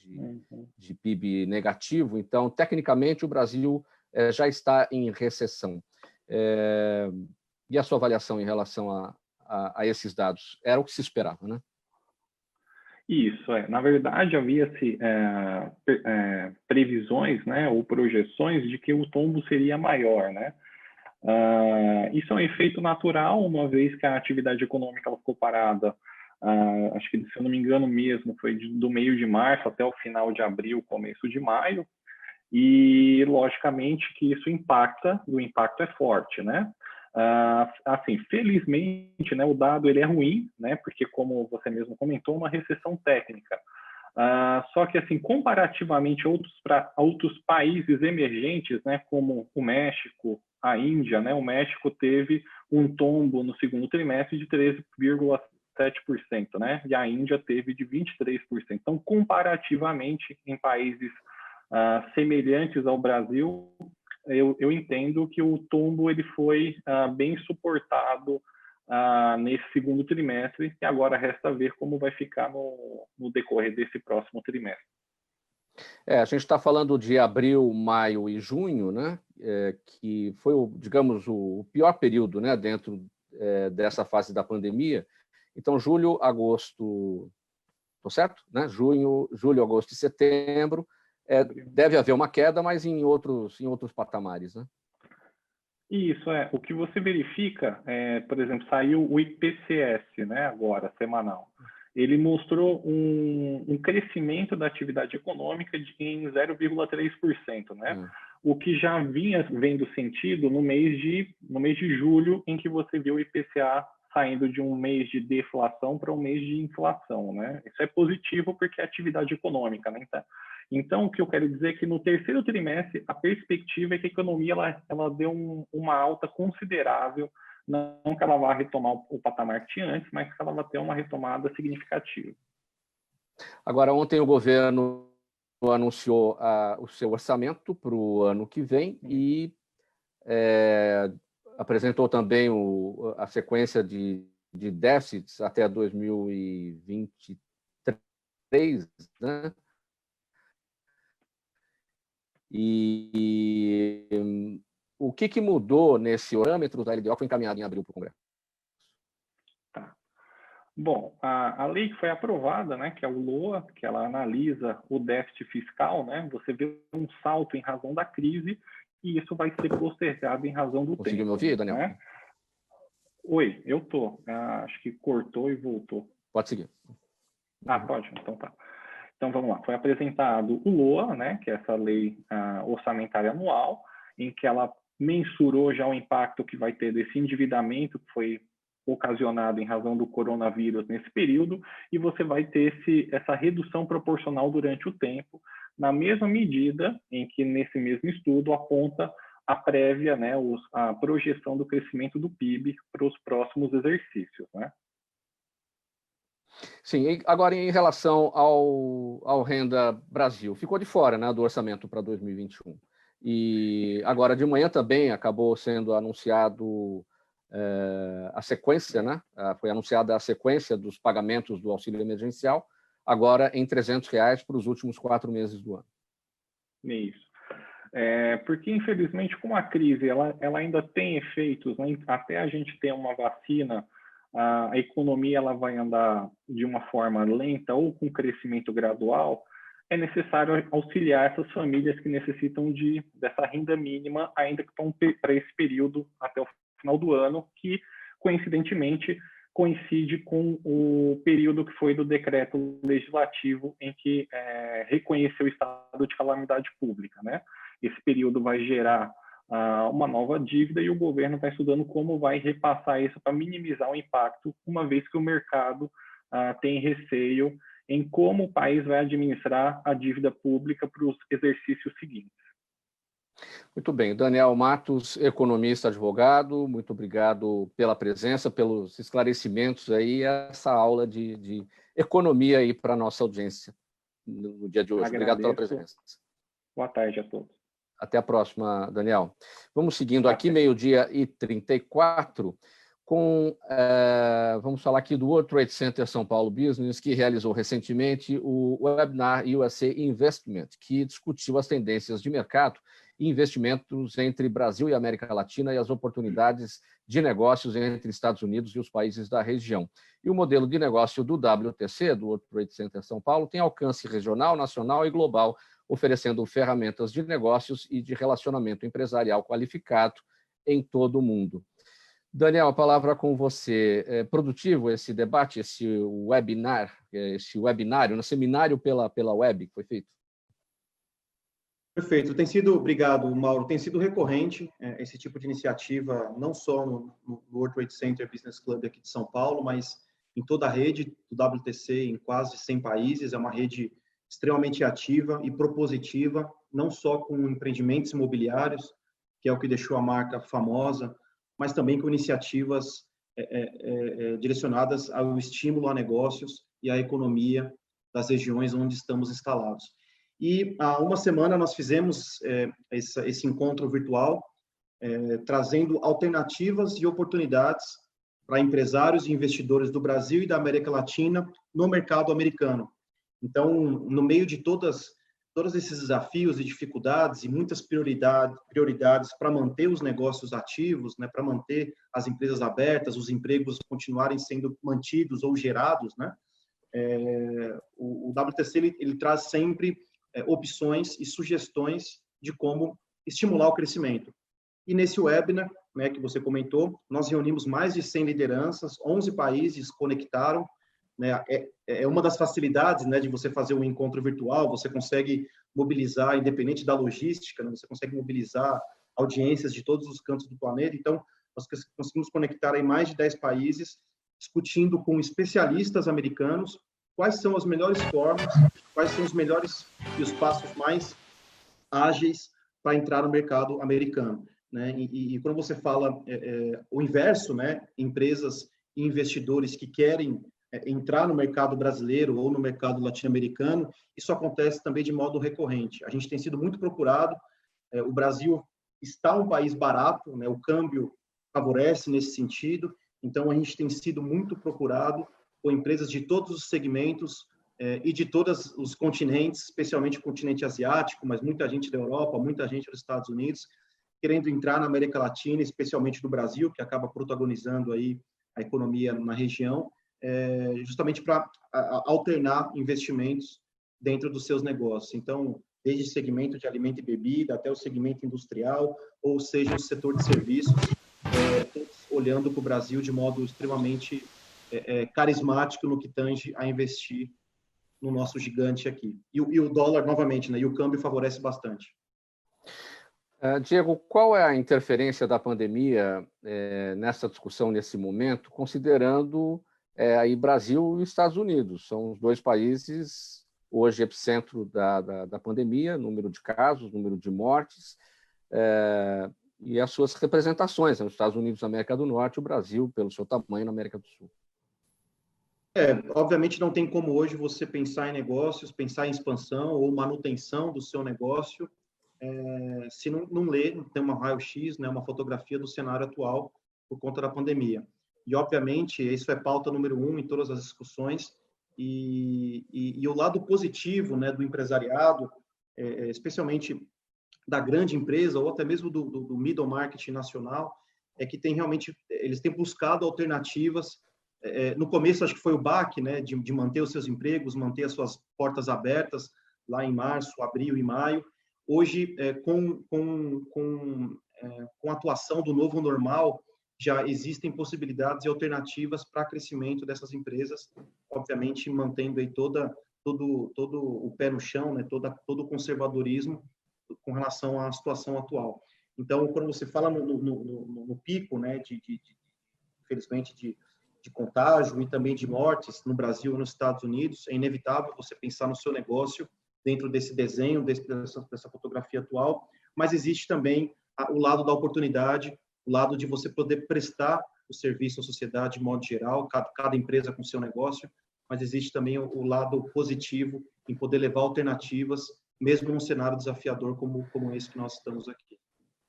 PIB negativo. Então, tecnicamente, o Brasil já está em recessão. E a sua avaliação em relação a esses dados? Era o que se esperava, né? Isso, na verdade, havia-se previsões, né, ou projeções de que o tombo seria maior, né? Isso é um efeito natural, uma vez que a atividade econômica ela ficou parada, acho que, se eu não me engano mesmo, foi do meio de março até o final de abril, começo de maio, e, logicamente, que isso impacta, e o impacto é forte, né? Assim, felizmente, né, o dado ele é ruim, né, porque, como você mesmo comentou, uma recessão técnica. Só que, assim, comparativamente a outros países emergentes, né, como o México, a Índia, né, o México teve um tombo no segundo trimestre de 13,7%, né, e a Índia teve de 23%. Então, comparativamente, em países semelhantes ao Brasil, eu entendo que o tombo ele foi bem suportado nesse segundo trimestre, e agora resta ver como vai ficar no decorrer desse próximo trimestre. A gente está falando de abril, maio e junho, né? Que foi, digamos, o pior período, né, dentro dessa fase da pandemia. Então, julho, agosto, estou certo? Né? Julho, agosto e setembro. Deve haver uma queda, mas em outros patamares, né? Isso, o que você verifica, por exemplo, saiu o IPCS, né, agora, semanal. Ele mostrou um crescimento da atividade econômica em 0,3%, né? O que já vinha vendo sentido no mês de julho, em que você viu o IPCA saindo de um mês de deflação para um mês de inflação, né? Isso é positivo porque é atividade econômica, né? Então, o que eu quero dizer é que no terceiro trimestre, a perspectiva é que a economia ela deu uma alta considerável, não que ela vá retomar o patamar que tinha antes, mas que ela vai ter uma retomada significativa. Agora, ontem o governo anunciou o seu orçamento para o ano que vem e apresentou também a sequência de déficits até 2023, né? E o que mudou nesse parâmetro da LDO que foi encaminhado em abril para o Congresso? Tá. Bom, a lei que foi aprovada, né, que é o LOA, que ela analisa o déficit fiscal, né? Você vê um salto em razão da crise e isso vai ser postergado em razão do tempo. Conseguiu me ouvir, Daniel? Né? Oi, eu tô. Acho que cortou e voltou. Pode seguir. Pode, então tá. Então vamos lá. Foi apresentado o LOA, né, que é essa lei orçamentária anual, em que ela mensurou já o impacto que vai ter desse endividamento que foi ocasionado em razão do coronavírus nesse período, e você vai ter essa redução proporcional durante o tempo, na mesma medida em que nesse mesmo estudo aponta a prévia, né, a projeção do crescimento do PIB para os próximos exercícios, né? Sim, agora em relação ao Renda Brasil, ficou de fora, né, do orçamento para 2021. E agora de manhã também acabou sendo anunciado a sequência, né? Foi anunciada a sequência dos pagamentos do auxílio emergencial, agora em R$300 para os últimos 4 meses do ano. Isso. Porque, infelizmente, como a crise ela ainda tem efeitos, né? Até a gente ter uma vacina, a economia ela vai andar de uma forma lenta ou com crescimento gradual, é necessário auxiliar essas famílias que necessitam dessa renda mínima, ainda que estão para esse período até o final do ano, que, coincidentemente, coincide com o período que foi do decreto legislativo em que reconheceu o estado de calamidade pública, né? Esse período vai gerar uma nova dívida e o governo está estudando como vai repassar isso para minimizar o impacto, uma vez que o mercado tem receio em como o país vai administrar a dívida pública para os exercícios seguintes. Muito bem. Daniel Matos, economista, advogado, muito obrigado pela presença, pelos esclarecimentos aí, essa aula de economia aí para a nossa audiência no dia de hoje. Obrigado pela presença. Boa tarde a todos. Até a próxima, Daniel. Vamos seguindo aqui, 12h34, vamos falar aqui do World Trade Center São Paulo Business, que realizou recentemente o webinar USA Investment, que discutiu as tendências de mercado e investimentos entre Brasil e América Latina e as oportunidades de negócios entre Estados Unidos e os países da região. E o modelo de negócio do WTC, do World Trade Center São Paulo, tem alcance regional, nacional e global, oferecendo ferramentas de negócios e de relacionamento empresarial qualificado em todo o mundo. Daniel, a palavra com você. É produtivo esse debate, esse webinário, no seminário pela web que foi feito? Perfeito. Obrigado, Mauro. Tem sido recorrente esse tipo de iniciativa, não só no World Trade Center Business Club aqui de São Paulo, mas em toda a rede do WTC, em quase 100 países. É uma rede extremamente ativa e propositiva, não só com empreendimentos imobiliários, que é o que deixou a marca famosa, mas também com iniciativas direcionadas ao estímulo a negócios e à economia das regiões onde estamos instalados. E há uma semana nós fizemos esse encontro virtual, trazendo alternativas e oportunidades para empresários e investidores do Brasil e da América Latina no mercado americano. Então, no meio de todos esses desafios e dificuldades e muitas prioridades para manter os negócios ativos, né, para manter as empresas abertas, os empregos continuarem sendo mantidos ou gerados, né, o WTC ele traz sempre opções e sugestões de como estimular o crescimento. E nesse webinar, né, que você comentou, nós reunimos mais de 100 lideranças, 11 países conectaram, né, é uma das facilidades, né, de você fazer um encontro virtual, você consegue mobilizar, independente da logística, né, você consegue mobilizar audiências de todos os cantos do planeta. Então, nós conseguimos conectar aí mais de 10 países, discutindo com especialistas americanos quais são as melhores formas, quais são os melhores e os passos mais ágeis para entrar no mercado americano, né? E quando você fala o inverso, né? Empresas e investidores que querem entrar no mercado brasileiro ou no mercado latino-americano, isso acontece também de modo recorrente. A gente tem sido muito procurado, o Brasil está um país barato, né? O câmbio favorece nesse sentido, então a gente tem sido muito procurado por empresas de todos os segmentos e de todos os continentes, especialmente o continente asiático, mas muita gente da Europa, muita gente dos Estados Unidos, querendo entrar na América Latina, especialmente do Brasil, que acaba protagonizando aí a economia na região, justamente para alternar investimentos dentro dos seus negócios. Então, desde o segmento de alimento e bebida até o segmento industrial, ou seja, o setor de serviços, todos olhando para o Brasil de modo extremamente carismático no que tange a investir no nosso gigante aqui. E o dólar, novamente, né? E o câmbio favorece bastante. Diego, qual é a interferência da pandemia nessa discussão, nesse momento, considerando aí Brasil e Estados Unidos? São os dois países, hoje, epicentro da pandemia, número de casos, número de mortes, e as suas representações, né? Os Estados Unidos na América do Norte e o Brasil, pelo seu tamanho, na América do Sul. Obviamente não tem como hoje você pensar em negócios, pensar em expansão ou manutenção do seu negócio, se não ler, não tem uma raio-x, né, uma fotografia do cenário atual por conta da pandemia. E, obviamente, isso é pauta número 1 em todas as discussões, e o lado positivo, né, do empresariado, especialmente da grande empresa, ou até mesmo do middle market nacional, é que eles têm buscado alternativas. No começo, acho que foi o baque, né, de manter os seus empregos, manter as suas portas abertas, lá em março, abril e maio. Hoje, com a atuação do novo normal, já existem possibilidades e alternativas para crescimento dessas empresas, obviamente mantendo aí todo o pé no chão, né, todo o conservadorismo com relação à situação atual. Então, quando você fala no pico, né, infelizmente, de contágio e também de mortes no Brasil e nos Estados Unidos, é inevitável você pensar no seu negócio dentro desse desenho, dessa fotografia atual, mas existe também o lado da oportunidade, o lado de você poder prestar o serviço à sociedade de modo geral, cada empresa com seu negócio, mas existe também o lado positivo em poder levar alternativas, mesmo num cenário desafiador como esse que nós estamos aqui.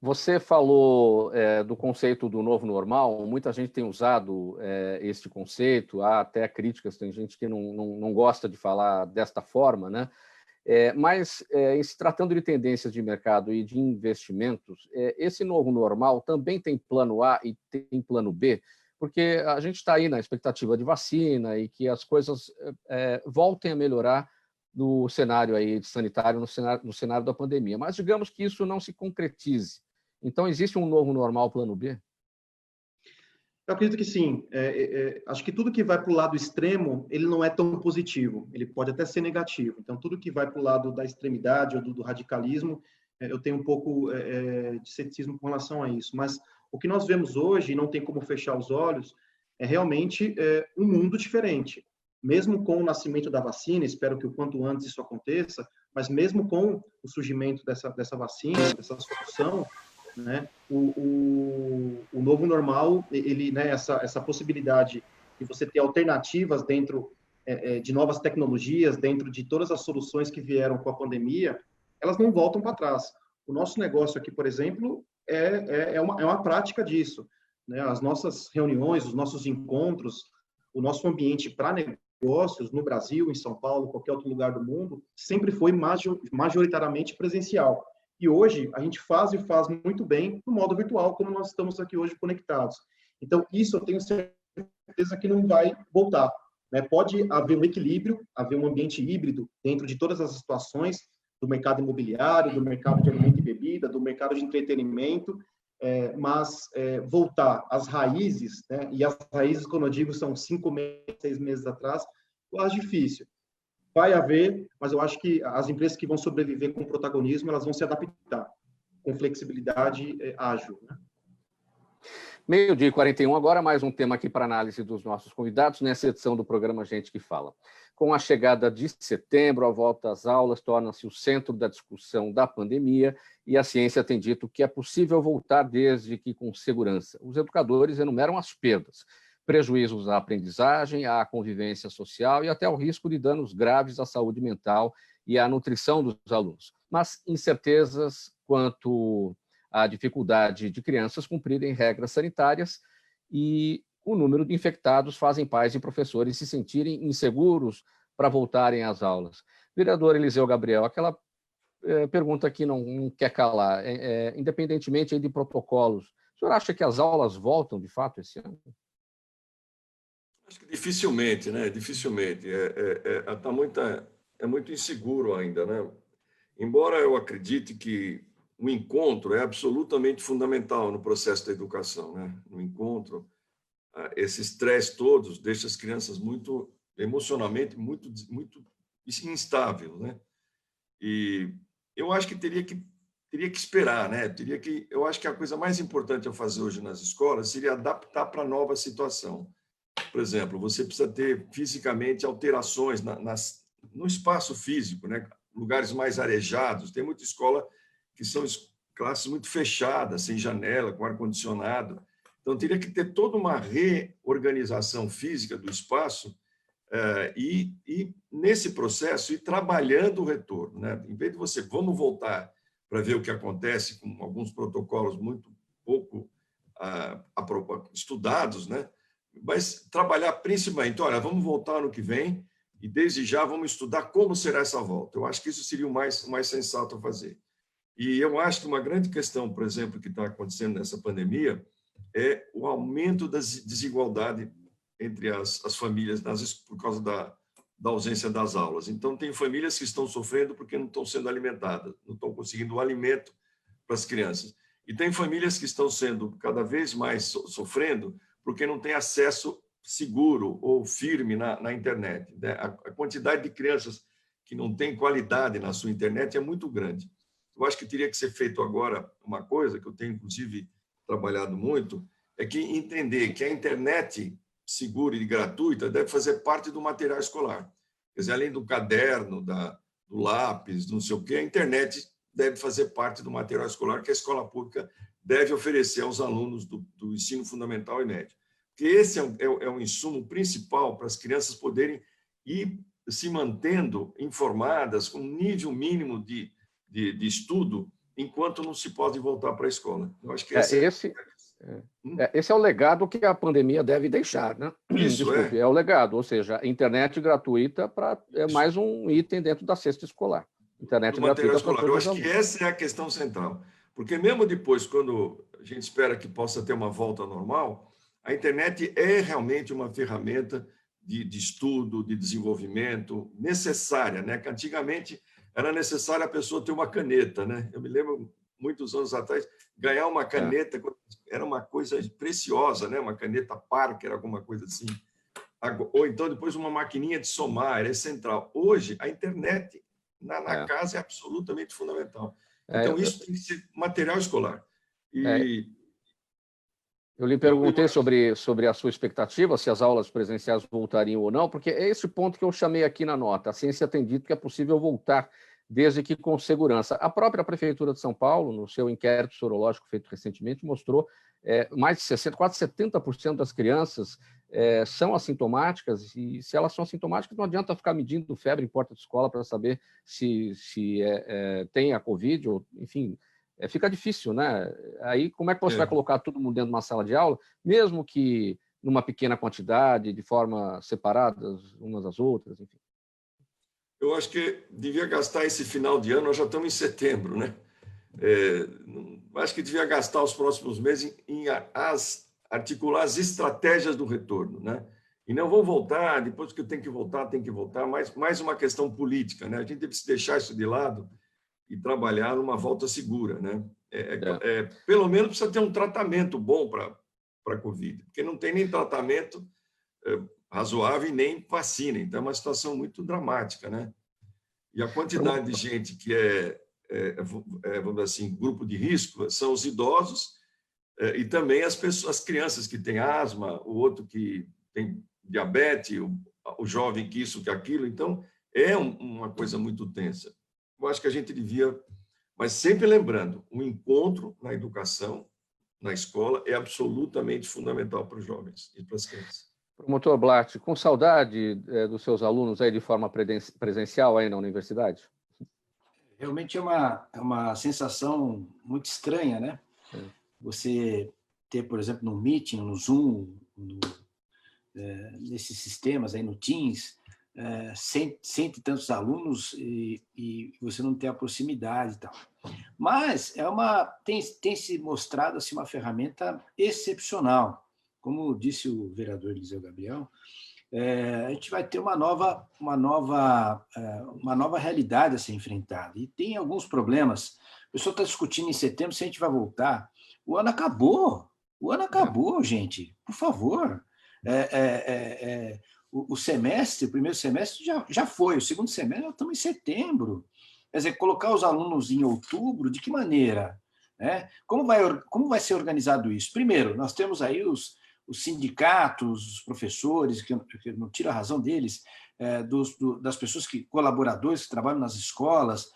Você falou do conceito do novo normal, muita gente tem usado este conceito, há até críticas, tem gente que não gosta de falar desta forma, né? Mas, em se tratando de tendências de mercado e de investimentos, esse novo normal também tem plano A e tem plano B, porque a gente está aí na expectativa de vacina e que as coisas voltem a melhorar no cenário aí sanitário, no cenário da pandemia. Mas digamos que isso não se concretize. Então, existe um novo normal plano B? Eu acredito que sim. Acho que tudo que vai para o lado extremo, ele não é tão positivo. Ele pode até ser negativo. Então, tudo que vai para o lado da extremidade ou do radicalismo, eu tenho um pouco de ceticismo com relação a isso. Mas o que nós vemos hoje, e não tem como fechar os olhos, é realmente um mundo diferente. Mesmo com o nascimento da vacina, espero que o quanto antes isso aconteça, mas mesmo com o surgimento dessa vacina, dessa solução, né, o novo normal, ele, né, essa possibilidade de você ter alternativas dentro de novas tecnologias, dentro de todas as soluções que vieram com a pandemia, elas não voltam para trás. O nosso negócio aqui, por exemplo, é uma prática disso, né? As nossas reuniões, os nossos encontros, o nosso ambiente para negócios no Brasil, em São Paulo, qualquer outro lugar do mundo, sempre foi majoritariamente presencial. E hoje a gente faz muito bem no modo virtual, como nós estamos aqui hoje conectados. Então, isso eu tenho certeza que não vai voltar, né? Pode haver um equilíbrio, haver um ambiente híbrido dentro de todas as situações, do mercado imobiliário, do mercado de alimento e bebida, do mercado de entretenimento, mas voltar às raízes, né? E as raízes, quando eu digo, são 5 meses, 6 meses atrás, eu acho difícil. Vai haver, mas eu acho que as empresas que vão sobreviver com protagonismo, elas vão se adaptar com flexibilidade ágil, né? 12h41 agora, mais um tema aqui para análise dos nossos convidados, nessa edição do programa Gente que Fala. Com a chegada de setembro, a volta às aulas torna-se o centro da discussão da pandemia e a ciência tem dito que é possível voltar desde que com segurança. Os educadores enumeram as perdas, prejuízos à aprendizagem, à convivência social e até o risco de danos graves à saúde mental e à nutrição dos alunos. Mas incertezas quanto à dificuldade de crianças cumprirem regras sanitárias e o número de infectados fazem pais e professores se sentirem inseguros para voltarem às aulas. Vereador Eliseu Gabriel, aquela pergunta que não quer calar, independentemente aí de protocolos, o senhor acha que as aulas voltam de fato esse ano? Acho que dificilmente, né? Dificilmente. É muito inseguro ainda, né? Embora eu acredite que o encontro é absolutamente fundamental no processo da educação, né? No encontro, esse estresse todos deixa as crianças muito emocionalmente muito instável, né? E eu acho que teria que esperar, né? Eu acho que a coisa mais importante a fazer hoje nas escolas seria adaptar para a nova situação. Por exemplo, você precisa ter fisicamente alterações no espaço físico, né? Lugares mais arejados. Tem muita escola que são classes muito fechadas, sem janela, com ar-condicionado. Então, teria que ter toda uma reorganização física do espaço e nesse processo, ir trabalhando o retorno, né? Em vez de você, vamos voltar para ver o que acontece com alguns protocolos muito pouco estudados, né? Mas trabalhar principalmente, olha, vamos voltar ano que vem e desde já vamos estudar como será essa volta. Eu acho que isso seria o mais sensato a fazer. E eu acho que uma grande questão, por exemplo, que está acontecendo nessa pandemia é o aumento da desigualdade entre as famílias por causa da ausência das aulas. Então, tem famílias que estão sofrendo porque não estão sendo alimentadas, não estão conseguindo o alimento para as crianças. E tem famílias que estão sendo cada vez mais sofrendo porque não tem acesso seguro ou firme na internet, né? A quantidade de crianças que não têm qualidade na sua internet é muito grande. Eu acho que teria que ser feito agora uma coisa que eu tenho, inclusive, trabalhado muito, é que entender que a internet segura e gratuita deve fazer parte do material escolar. Quer dizer, além do caderno, do lápis, não sei o quê, a internet deve fazer parte do material escolar que a escola pública deve oferecer aos alunos do ensino fundamental e médio. Porque esse é o insumo principal para as crianças poderem ir se mantendo informadas com um nível mínimo de estudo enquanto não se pode voltar para a escola. Eu acho que esse é o legado que a pandemia deve deixar, né? Isso, desculpe, é o legado, ou seja, a internet gratuita é mais um item dentro da cesta escolar. Internet gratuita escolar. Eu acho que essa é a questão central, porque mesmo depois, quando a gente espera que possa ter uma volta normal, a internet é realmente uma ferramenta de estudo, de desenvolvimento necessária, né? Que antigamente era necessário a pessoa ter uma caneta, né? Eu me lembro, muitos anos atrás, ganhar uma caneta era uma coisa preciosa, né? Uma caneta Parker, alguma coisa assim. Ou então, depois, uma maquininha de somar, é central. Hoje, a internet na casa é absolutamente fundamental. Então, isso tem que ser material escolar. Eu lhe perguntei sobre a sua expectativa, se as aulas presenciais voltariam ou não, porque é esse ponto que eu chamei aqui na nota. A ciência tem dito que é possível voltar desde que com segurança. A própria Prefeitura de São Paulo, no seu inquérito sorológico feito recentemente, mostrou mais de 60%, quase 70% das crianças são assintomáticas, e se elas são assintomáticas, não adianta ficar medindo febre em porta de escola para saber se tem a Covid, ou, enfim, fica difícil, né? Aí, como é que você vai colocar todo mundo dentro de uma sala de aula, mesmo que numa pequena quantidade, de forma separadas umas das outras, enfim? Eu acho que devia gastar esse final de ano, nós já estamos em setembro, né? Acho que devia gastar os próximos meses em articular as estratégias do retorno, né? E não vão voltar, depois que tem que voltar, mais uma questão política, né? A gente deve se deixar isso de lado e trabalhar numa volta segura, né? Pelo menos precisa ter um tratamento bom para a Covid, porque não tem nem tratamento razoável e nem vacina, então é uma situação muito dramática, né? E a quantidade de gente que vamos dizer assim, grupo de risco, são os idosos, E também as pessoas, as crianças que têm asma, o outro que tem diabetes, o jovem que isso, que aquilo. Então, é uma coisa muito tensa. Eu acho que a gente devia, mas sempre lembrando, o encontro na educação, na escola, é absolutamente fundamental para os jovens e para as crianças. Promotor Blatt, com saudade dos seus alunos aí de forma presencial aí na universidade? Realmente é uma sensação muito estranha, né? Você ter, por exemplo, no Meeting, no Zoom, nesses sistemas aí no Teams, cento e tantos alunos e você não ter a proximidade e tal. Mas tem se mostrado assim, uma ferramenta excepcional. Como disse o vereador Eliseu Gabriel, a gente vai ter uma nova realidade a ser enfrentada. E tem alguns problemas. O pessoal está discutindo em setembro se a gente vai voltar. O ano acabou. Gente. Por favor. O semestre, o primeiro semestre já foi. O segundo semestre, nós estamos em setembro. Quer dizer, colocar os alunos em outubro, de que maneira? Como vai ser organizado isso? Primeiro, nós temos aí os sindicatos, os professores, que não tira a razão deles, das pessoas colaboradores que trabalham nas escolas,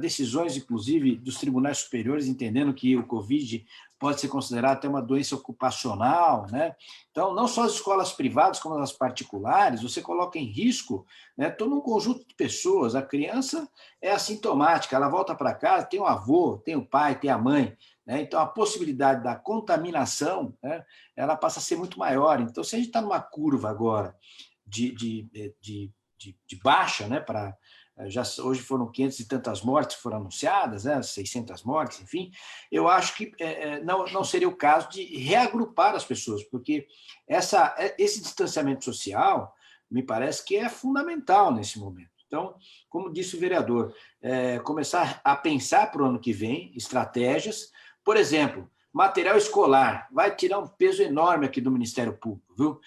decisões, inclusive, dos tribunais superiores, entendendo que o Covid pode ser considerado até uma doença ocupacional, né? Então, não só as escolas privadas, como as particulares, você coloca em risco, né, todo um conjunto de pessoas. A criança é assintomática, ela volta para casa, tem o avô, tem o pai, tem a mãe, né? Então, a possibilidade da contaminação, né, ela passa a ser muito maior. Então, se a gente está numa curva agora de baixa, né, hoje foram 500 e tantas mortes que foram anunciadas, né, 600 mortes, enfim, eu acho que não seria o caso de reagrupar as pessoas, porque esse distanciamento social me parece que é fundamental nesse momento. Então, como disse o vereador, começar a pensar para o ano que vem estratégias, por exemplo, material escolar vai tirar um peso enorme aqui do Ministério Público, viu?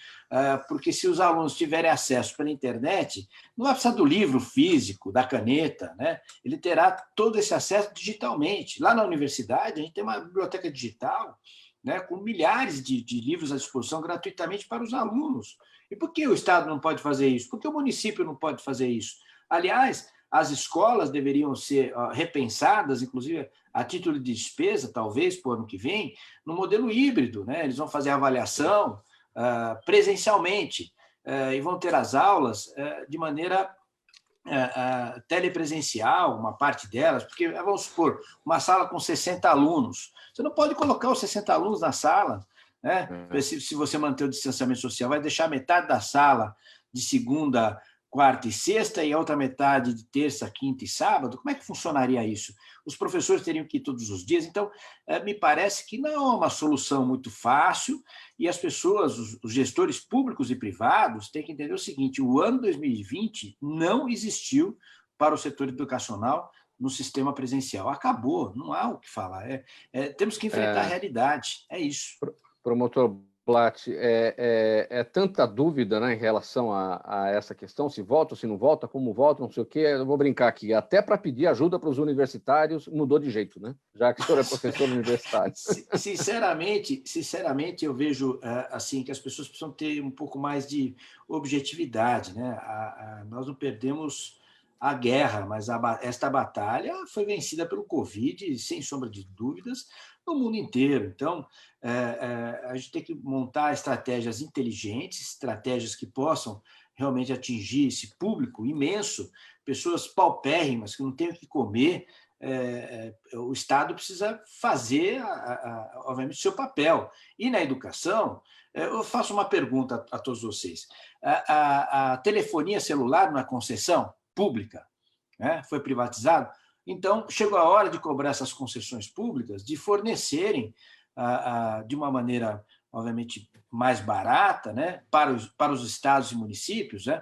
Porque se os alunos tiverem acesso pela internet, não vai precisar do livro físico, da caneta, né? Ele terá todo esse acesso digitalmente. Lá na universidade, a gente tem uma biblioteca digital, né, com milhares de livros à disposição gratuitamente para os alunos. E por que o Estado não pode fazer isso? Por que o município não pode fazer isso? Aliás, as escolas deveriam ser repensadas, inclusive a título de despesa, talvez, para o ano que vem, no modelo híbrido, né? Eles vão fazer a avaliação presencialmente e vão ter as aulas de maneira telepresencial, uma parte delas, porque, vamos supor, uma sala com 60 alunos. Você não pode colocar os 60 alunos na sala, né? Se você manter o distanciamento social, vai deixar metade da sala de segunda, quarta e sexta e a outra metade de terça, quinta e sábado. Como é que funcionaria isso? Os professores teriam que ir todos os dias. Então, me parece que não é uma solução muito fácil e as pessoas, os gestores públicos e privados, têm que entender o seguinte: o ano 2020 não existiu para o setor educacional no sistema presencial. Acabou, não há o que falar. Temos que enfrentar a realidade. É isso. Promotor Blatt, é tanta dúvida, né, em relação a essa questão, se volta, se não volta, como volta, não sei o quê. Eu vou brincar aqui, até para pedir ajuda para os universitários mudou de jeito, né? Já que o senhor é professor universitário. Sinceramente, eu vejo assim que as pessoas precisam ter um pouco mais de objetividade, né? Nós não perdemos a guerra, mas esta batalha foi vencida pelo Covid, sem sombra de dúvidas, no mundo inteiro. Então, a gente tem que montar estratégias inteligentes, estratégias que possam realmente atingir esse público imenso, pessoas paupérrimas que não têm o que comer. O Estado precisa fazer, obviamente, o seu papel. E na educação, eu faço uma pergunta a todos vocês. A telefonia celular na concessão pública, né, foi privatizado? Então, chegou a hora de cobrar essas concessões públicas, de fornecerem, de uma maneira, obviamente, mais barata, né, para os estados e municípios, né,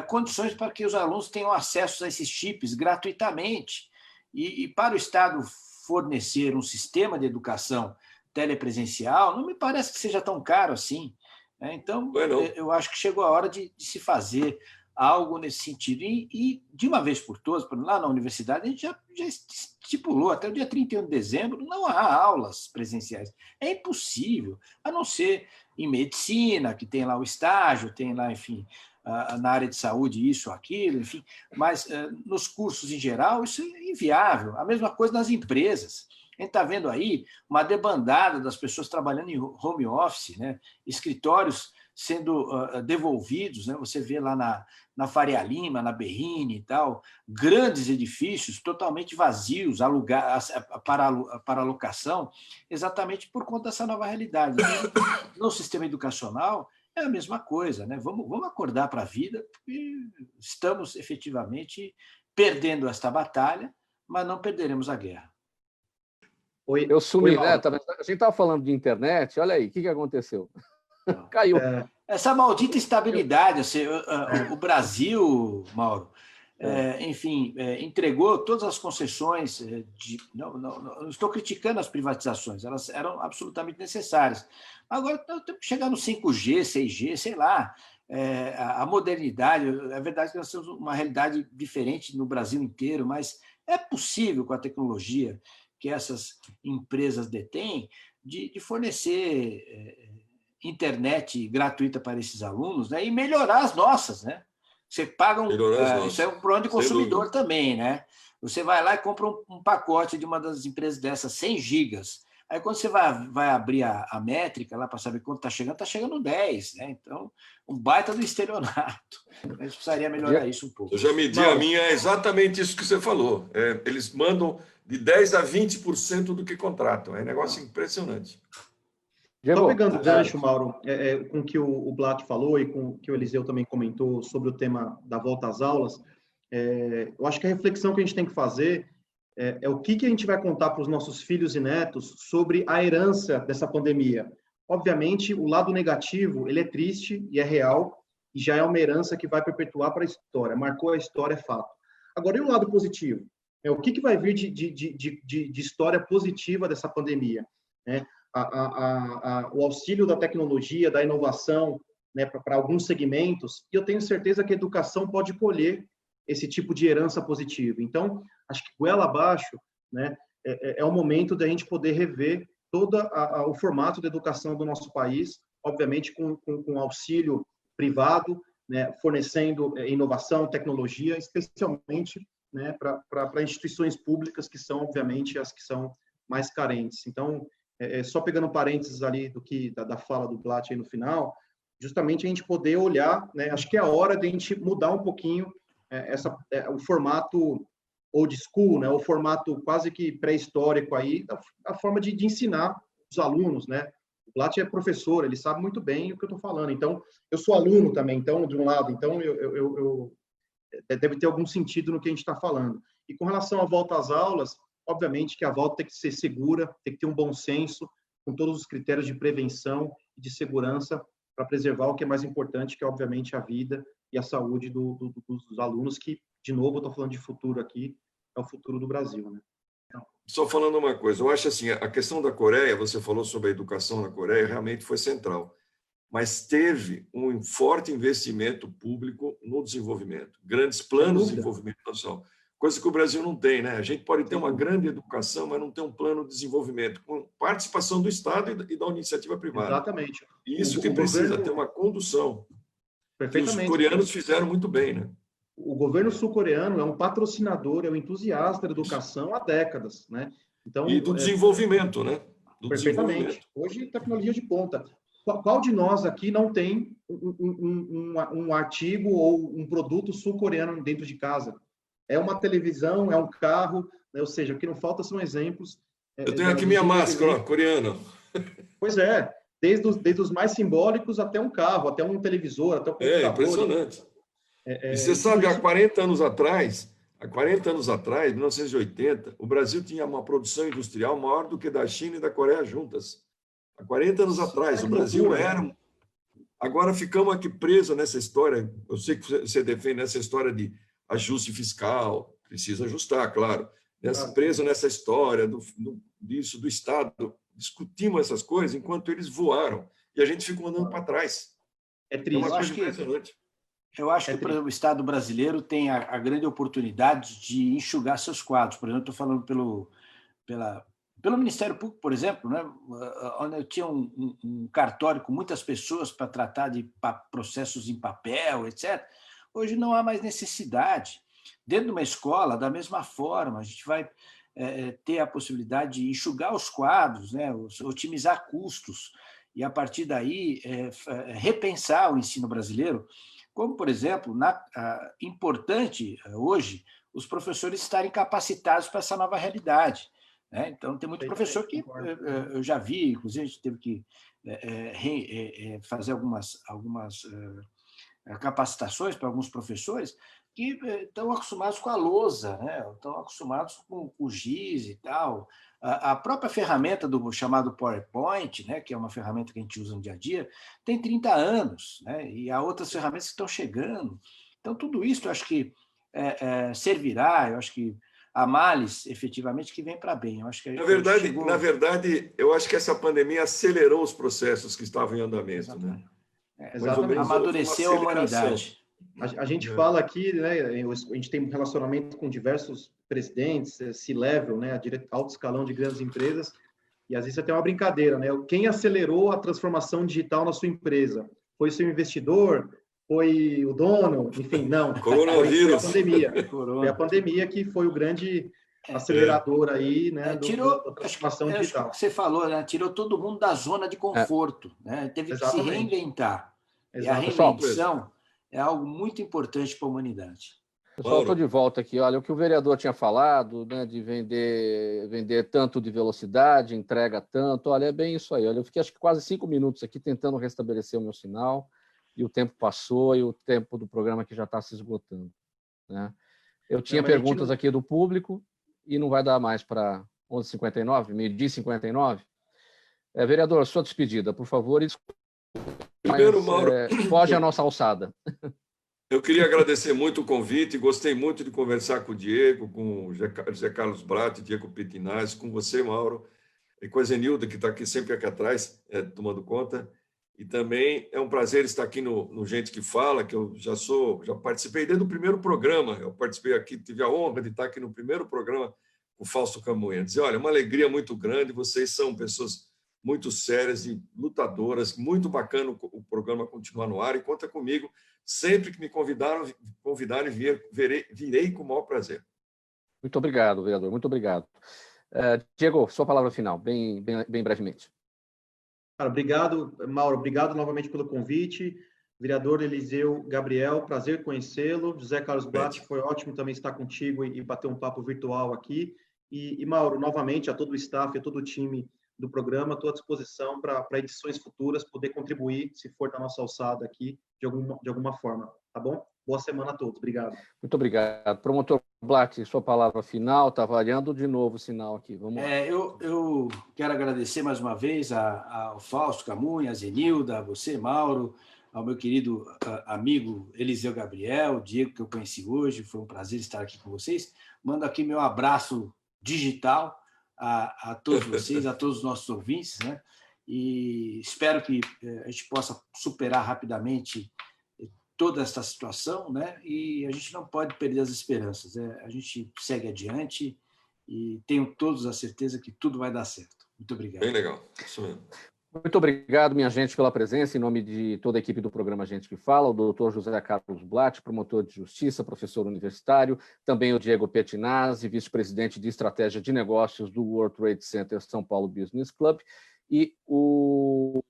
condições para que os alunos tenham acesso a esses chips gratuitamente. E para o Estado fornecer um sistema de educação telepresencial, não me parece que seja tão caro assim. Então, eu acho que chegou a hora de se fazer algo nesse sentido. E de uma vez por todas, lá na universidade, a gente já estipulou, até o dia 31 de dezembro, não há aulas presenciais. É impossível, a não ser em medicina, que tem lá o estágio, tem lá, enfim, na área de saúde, isso, aquilo, enfim, mas nos cursos em geral, isso é inviável. A mesma coisa nas empresas. A gente está vendo aí uma debandada das pessoas trabalhando em home office, né? Escritórios sendo devolvidos, né? Você vê lá na Faria Lima, na Berrini e tal, grandes edifícios totalmente vazios, para alocação, exatamente por conta dessa nova realidade. No sistema educacional, é a mesma coisa, né? Vamos acordar para a vida, porque estamos efetivamente perdendo esta batalha, mas não perderemos a guerra. Eu sumi, né? A gente estava falando de internet, olha aí, o que aconteceu? Caiu. Essa maldita estabilidade, o Brasil, Mauro, enfim, entregou todas as concessões. Não estou criticando as privatizações, elas eram absolutamente necessárias. Agora temos que chegar no 5G, 6G, sei lá, a modernidade. É verdade que nós temos uma realidade diferente no Brasil inteiro, mas é possível, com a tecnologia que essas empresas detêm, de fornecer internet gratuita para esses alunos, né, e melhorar as nossas, né? Você paga isso é um problema de consumidor também, né? Você vai lá e compra um pacote de uma das empresas dessas, 100 gigas. Aí, quando você vai abrir a métrica lá para saber quanto está chegando 10, né? Então, um baita do estelionato. A gente precisaria melhorar isso um pouco. Eu já medi a minha, é exatamente isso que você falou. Eles mandam de 10% a 20% do que contratam. É um negócio impressionante. Só pegando o gancho, Mauro, com o que o Blatt falou e com o que o Eliseu também comentou sobre o tema da volta às aulas, eu acho que a reflexão que a gente tem que fazer é o que a gente vai contar para os nossos filhos e netos sobre a herança dessa pandemia. Obviamente, o lado negativo, ele é triste e é real, e já é uma herança que vai perpetuar para a história. Marcou a história, é fato. Agora, e o lado positivo? O que vai vir de história positiva dessa pandemia? O auxílio da tecnologia, da inovação, né, para alguns segmentos, e eu tenho certeza que a educação pode colher esse tipo de herança positiva. Então, acho que goela abaixo, né, é o momento da gente poder rever todo o formato da educação do nosso país, obviamente com auxílio privado, né, fornecendo inovação, tecnologia, especialmente, né, para instituições públicas que são, obviamente, as que são mais carentes. Então, só pegando parênteses ali da fala do Blatt aí no final, justamente a gente poder olhar, né, acho que é a hora de a gente mudar um pouquinho o formato old school, né, o formato quase que pré-histórico aí, a forma de ensinar os alunos, né. O Blatt é professor, ele sabe muito bem o que eu estou falando. Então, eu sou aluno também, então, de um lado, então eu deve ter algum sentido no que a gente está falando. E com relação à volta às aulas, obviamente que a volta tem que ser segura, tem que ter um bom senso, com todos os critérios de prevenção e de segurança para preservar o que é mais importante, que é, obviamente, a vida e a saúde dos alunos, que, de novo, eu estou falando de futuro aqui, é o futuro do Brasil, né? Só falando uma coisa, eu acho assim, a questão da Coreia, você falou sobre a educação na Coreia, realmente foi central, mas teve um forte investimento público no desenvolvimento, grandes planos de desenvolvimento nacional. Coisa que o Brasil não tem, né? A gente pode ter uma grande educação, mas não ter um plano de desenvolvimento, com participação do Estado e da iniciativa privada. Exatamente. Isso que precisa ter uma condução. Perfeitamente. Que os coreanos fizeram muito bem, né? O governo sul-coreano é um patrocinador, é um entusiasta da educação há décadas, né? Então, e do desenvolvimento, né? Perfeitamente. Hoje, tecnologia de ponta. Qual de nós aqui não tem um artigo ou um produto sul-coreano dentro de casa? É uma televisão, é um carro, né? Ou seja, o que não falta são exemplos. Eu tenho aqui minha máscara, coreana. Pois é, desde os mais simbólicos até um carro, até um televisor, até um computador. É impressionante. E você sabe, há 40 anos atrás, 1980, o Brasil tinha uma produção industrial maior do que da China e da Coreia juntas. Há 40 anos atrás, o Brasil era... Agora ficamos aqui presos nessa história, eu sei que você defende essa história de ajuste fiscal, precisa ajustar, claro, preso nessa história disso, do Estado, discutimos essas coisas enquanto eles voaram, e a gente ficou andando para trás. É triste. Eu acho que Eu acho que, por exemplo, o Estado brasileiro tem a grande oportunidade de enxugar seus quadros. Por exemplo, estou falando pelo Ministério Público, por exemplo, né, onde eu tinha um cartório com muitas pessoas para tratar de processos em papel, etc. Hoje não há mais necessidade. Dentro de uma escola, da mesma forma, a gente vai ter a possibilidade de enxugar os quadros, né, otimizar custos, e, a partir daí, repensar o ensino brasileiro, como, por exemplo, importante hoje os professores estarem capacitados para essa nova realidade. Né? Então, tem muito professor que eu já vi, inclusive, a gente teve que fazer algumas capacitações para alguns professores que estão acostumados com a lousa, né? Estão acostumados com o giz e tal. A própria ferramenta do chamado PowerPoint, né, que é uma ferramenta que a gente usa no dia a dia, tem 30 anos, né, e há outras ferramentas que estão chegando. Então, tudo isso eu acho que servirá, eu acho que a males, efetivamente, que vem para bem. Eu acho que na verdade, eu acho que essa pandemia acelerou os processos que estavam em andamento. Exatamente. Né? Exatamente. Amadureceu a humanidade. A gente fala aqui, né, a gente tem um relacionamento com diversos presidentes, C-level, né, alto escalão de grandes empresas, e às vezes até uma brincadeira, né? Quem acelerou a transformação digital na sua empresa? Foi o seu investidor? Foi o dono? Enfim, não. Coronavírus. Foi a pandemia. Foi a pandemia que foi o grande acelerador aí, né, da transformação digital. Que você falou, né? Tirou todo mundo da zona de conforto, né? Teve que se reinventar. E a reinvenção é algo muito importante para a humanidade. Pessoal, estou de volta aqui. Olha, o que o vereador tinha falado, né, de vender tanto de velocidade, entrega tanto, olha, é bem isso aí. Olha, eu fiquei acho que quase 5 minutos aqui tentando restabelecer o meu sinal, e o tempo passou, e o tempo do programa aqui já está se esgotando. Né? Eu tinha perguntas aqui do público, e não vai dar mais para 11h59, meio-dia 59. Vereador, sua despedida, por favor. Primeiro, Mauro, foge à nossa alçada. Eu queria agradecer muito o convite, gostei muito de conversar com o Diego, com o José Carlos Bratti, Diego Petinaz, com você, Mauro, e com a Zenilda, que está aqui sempre aqui atrás, tomando conta. E também é um prazer estar aqui no Gente que Fala, que eu já participei desde o primeiro programa. Eu participei aqui, tive a honra de estar aqui no primeiro programa com o Fausto Camunha. Dizer, olha, uma alegria muito grande, vocês são pessoas muito sérias e lutadoras, muito bacana o programa continuar no ar, e conta comigo. Sempre que me convidarem, virei com o maior prazer. Muito obrigado, vereador, muito obrigado. Diego, sua palavra final, bem brevemente. Cara, obrigado, Mauro, obrigado novamente pelo convite. Vereador Eliseu Gabriel, prazer conhecê-lo. José Carlos Bratti, foi ótimo também estar contigo e bater um papo virtual aqui. E Mauro, novamente, a todo o staff, a todo o time do programa, estou à disposição para edições futuras, poder contribuir, se for da nossa alçada aqui, de alguma forma, tá bom? Boa semana a todos, obrigado. Muito obrigado. Promotor Bratti, sua palavra final, está variando de novo o sinal aqui, vamos lá. Eu quero agradecer mais uma vez ao Fausto Camunha, a Zenilda, a você, Mauro, ao meu querido amigo Eliseu Gabriel, Diego, que eu conheci hoje, foi um prazer estar aqui com vocês. Mando aqui meu abraço digital a todos vocês, a todos os nossos ouvintes, né? E espero que a gente possa superar rapidamente toda essa situação, né? E a gente não pode perder as esperanças, a gente segue adiante e tenho todos a certeza que tudo vai dar certo. Muito obrigado. Bem legal, isso mesmo. Muito obrigado, minha gente, pela presença. Em nome de toda a equipe do programa Gente que Fala, o doutor José Carlos Bratti, promotor de justiça, professor universitário, também o Diego Petinaz, vice-presidente de estratégia de negócios do World Trade Center São Paulo Business Club, e o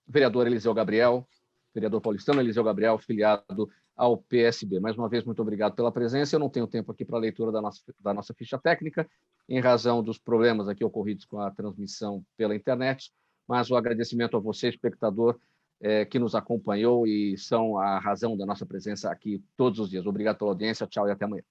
vereador Eliseu Gabriel, vereador paulistano Eliseu Gabriel, filiado ao PSB. Mais uma vez, muito obrigado pela presença. Eu não tenho tempo aqui para a leitura da nossa ficha técnica, em razão dos problemas aqui ocorridos com a transmissão pela internet, mas o agradecimento a você, espectador, que nos acompanhou e são a razão da nossa presença aqui todos os dias. Obrigado pela audiência, tchau e até amanhã.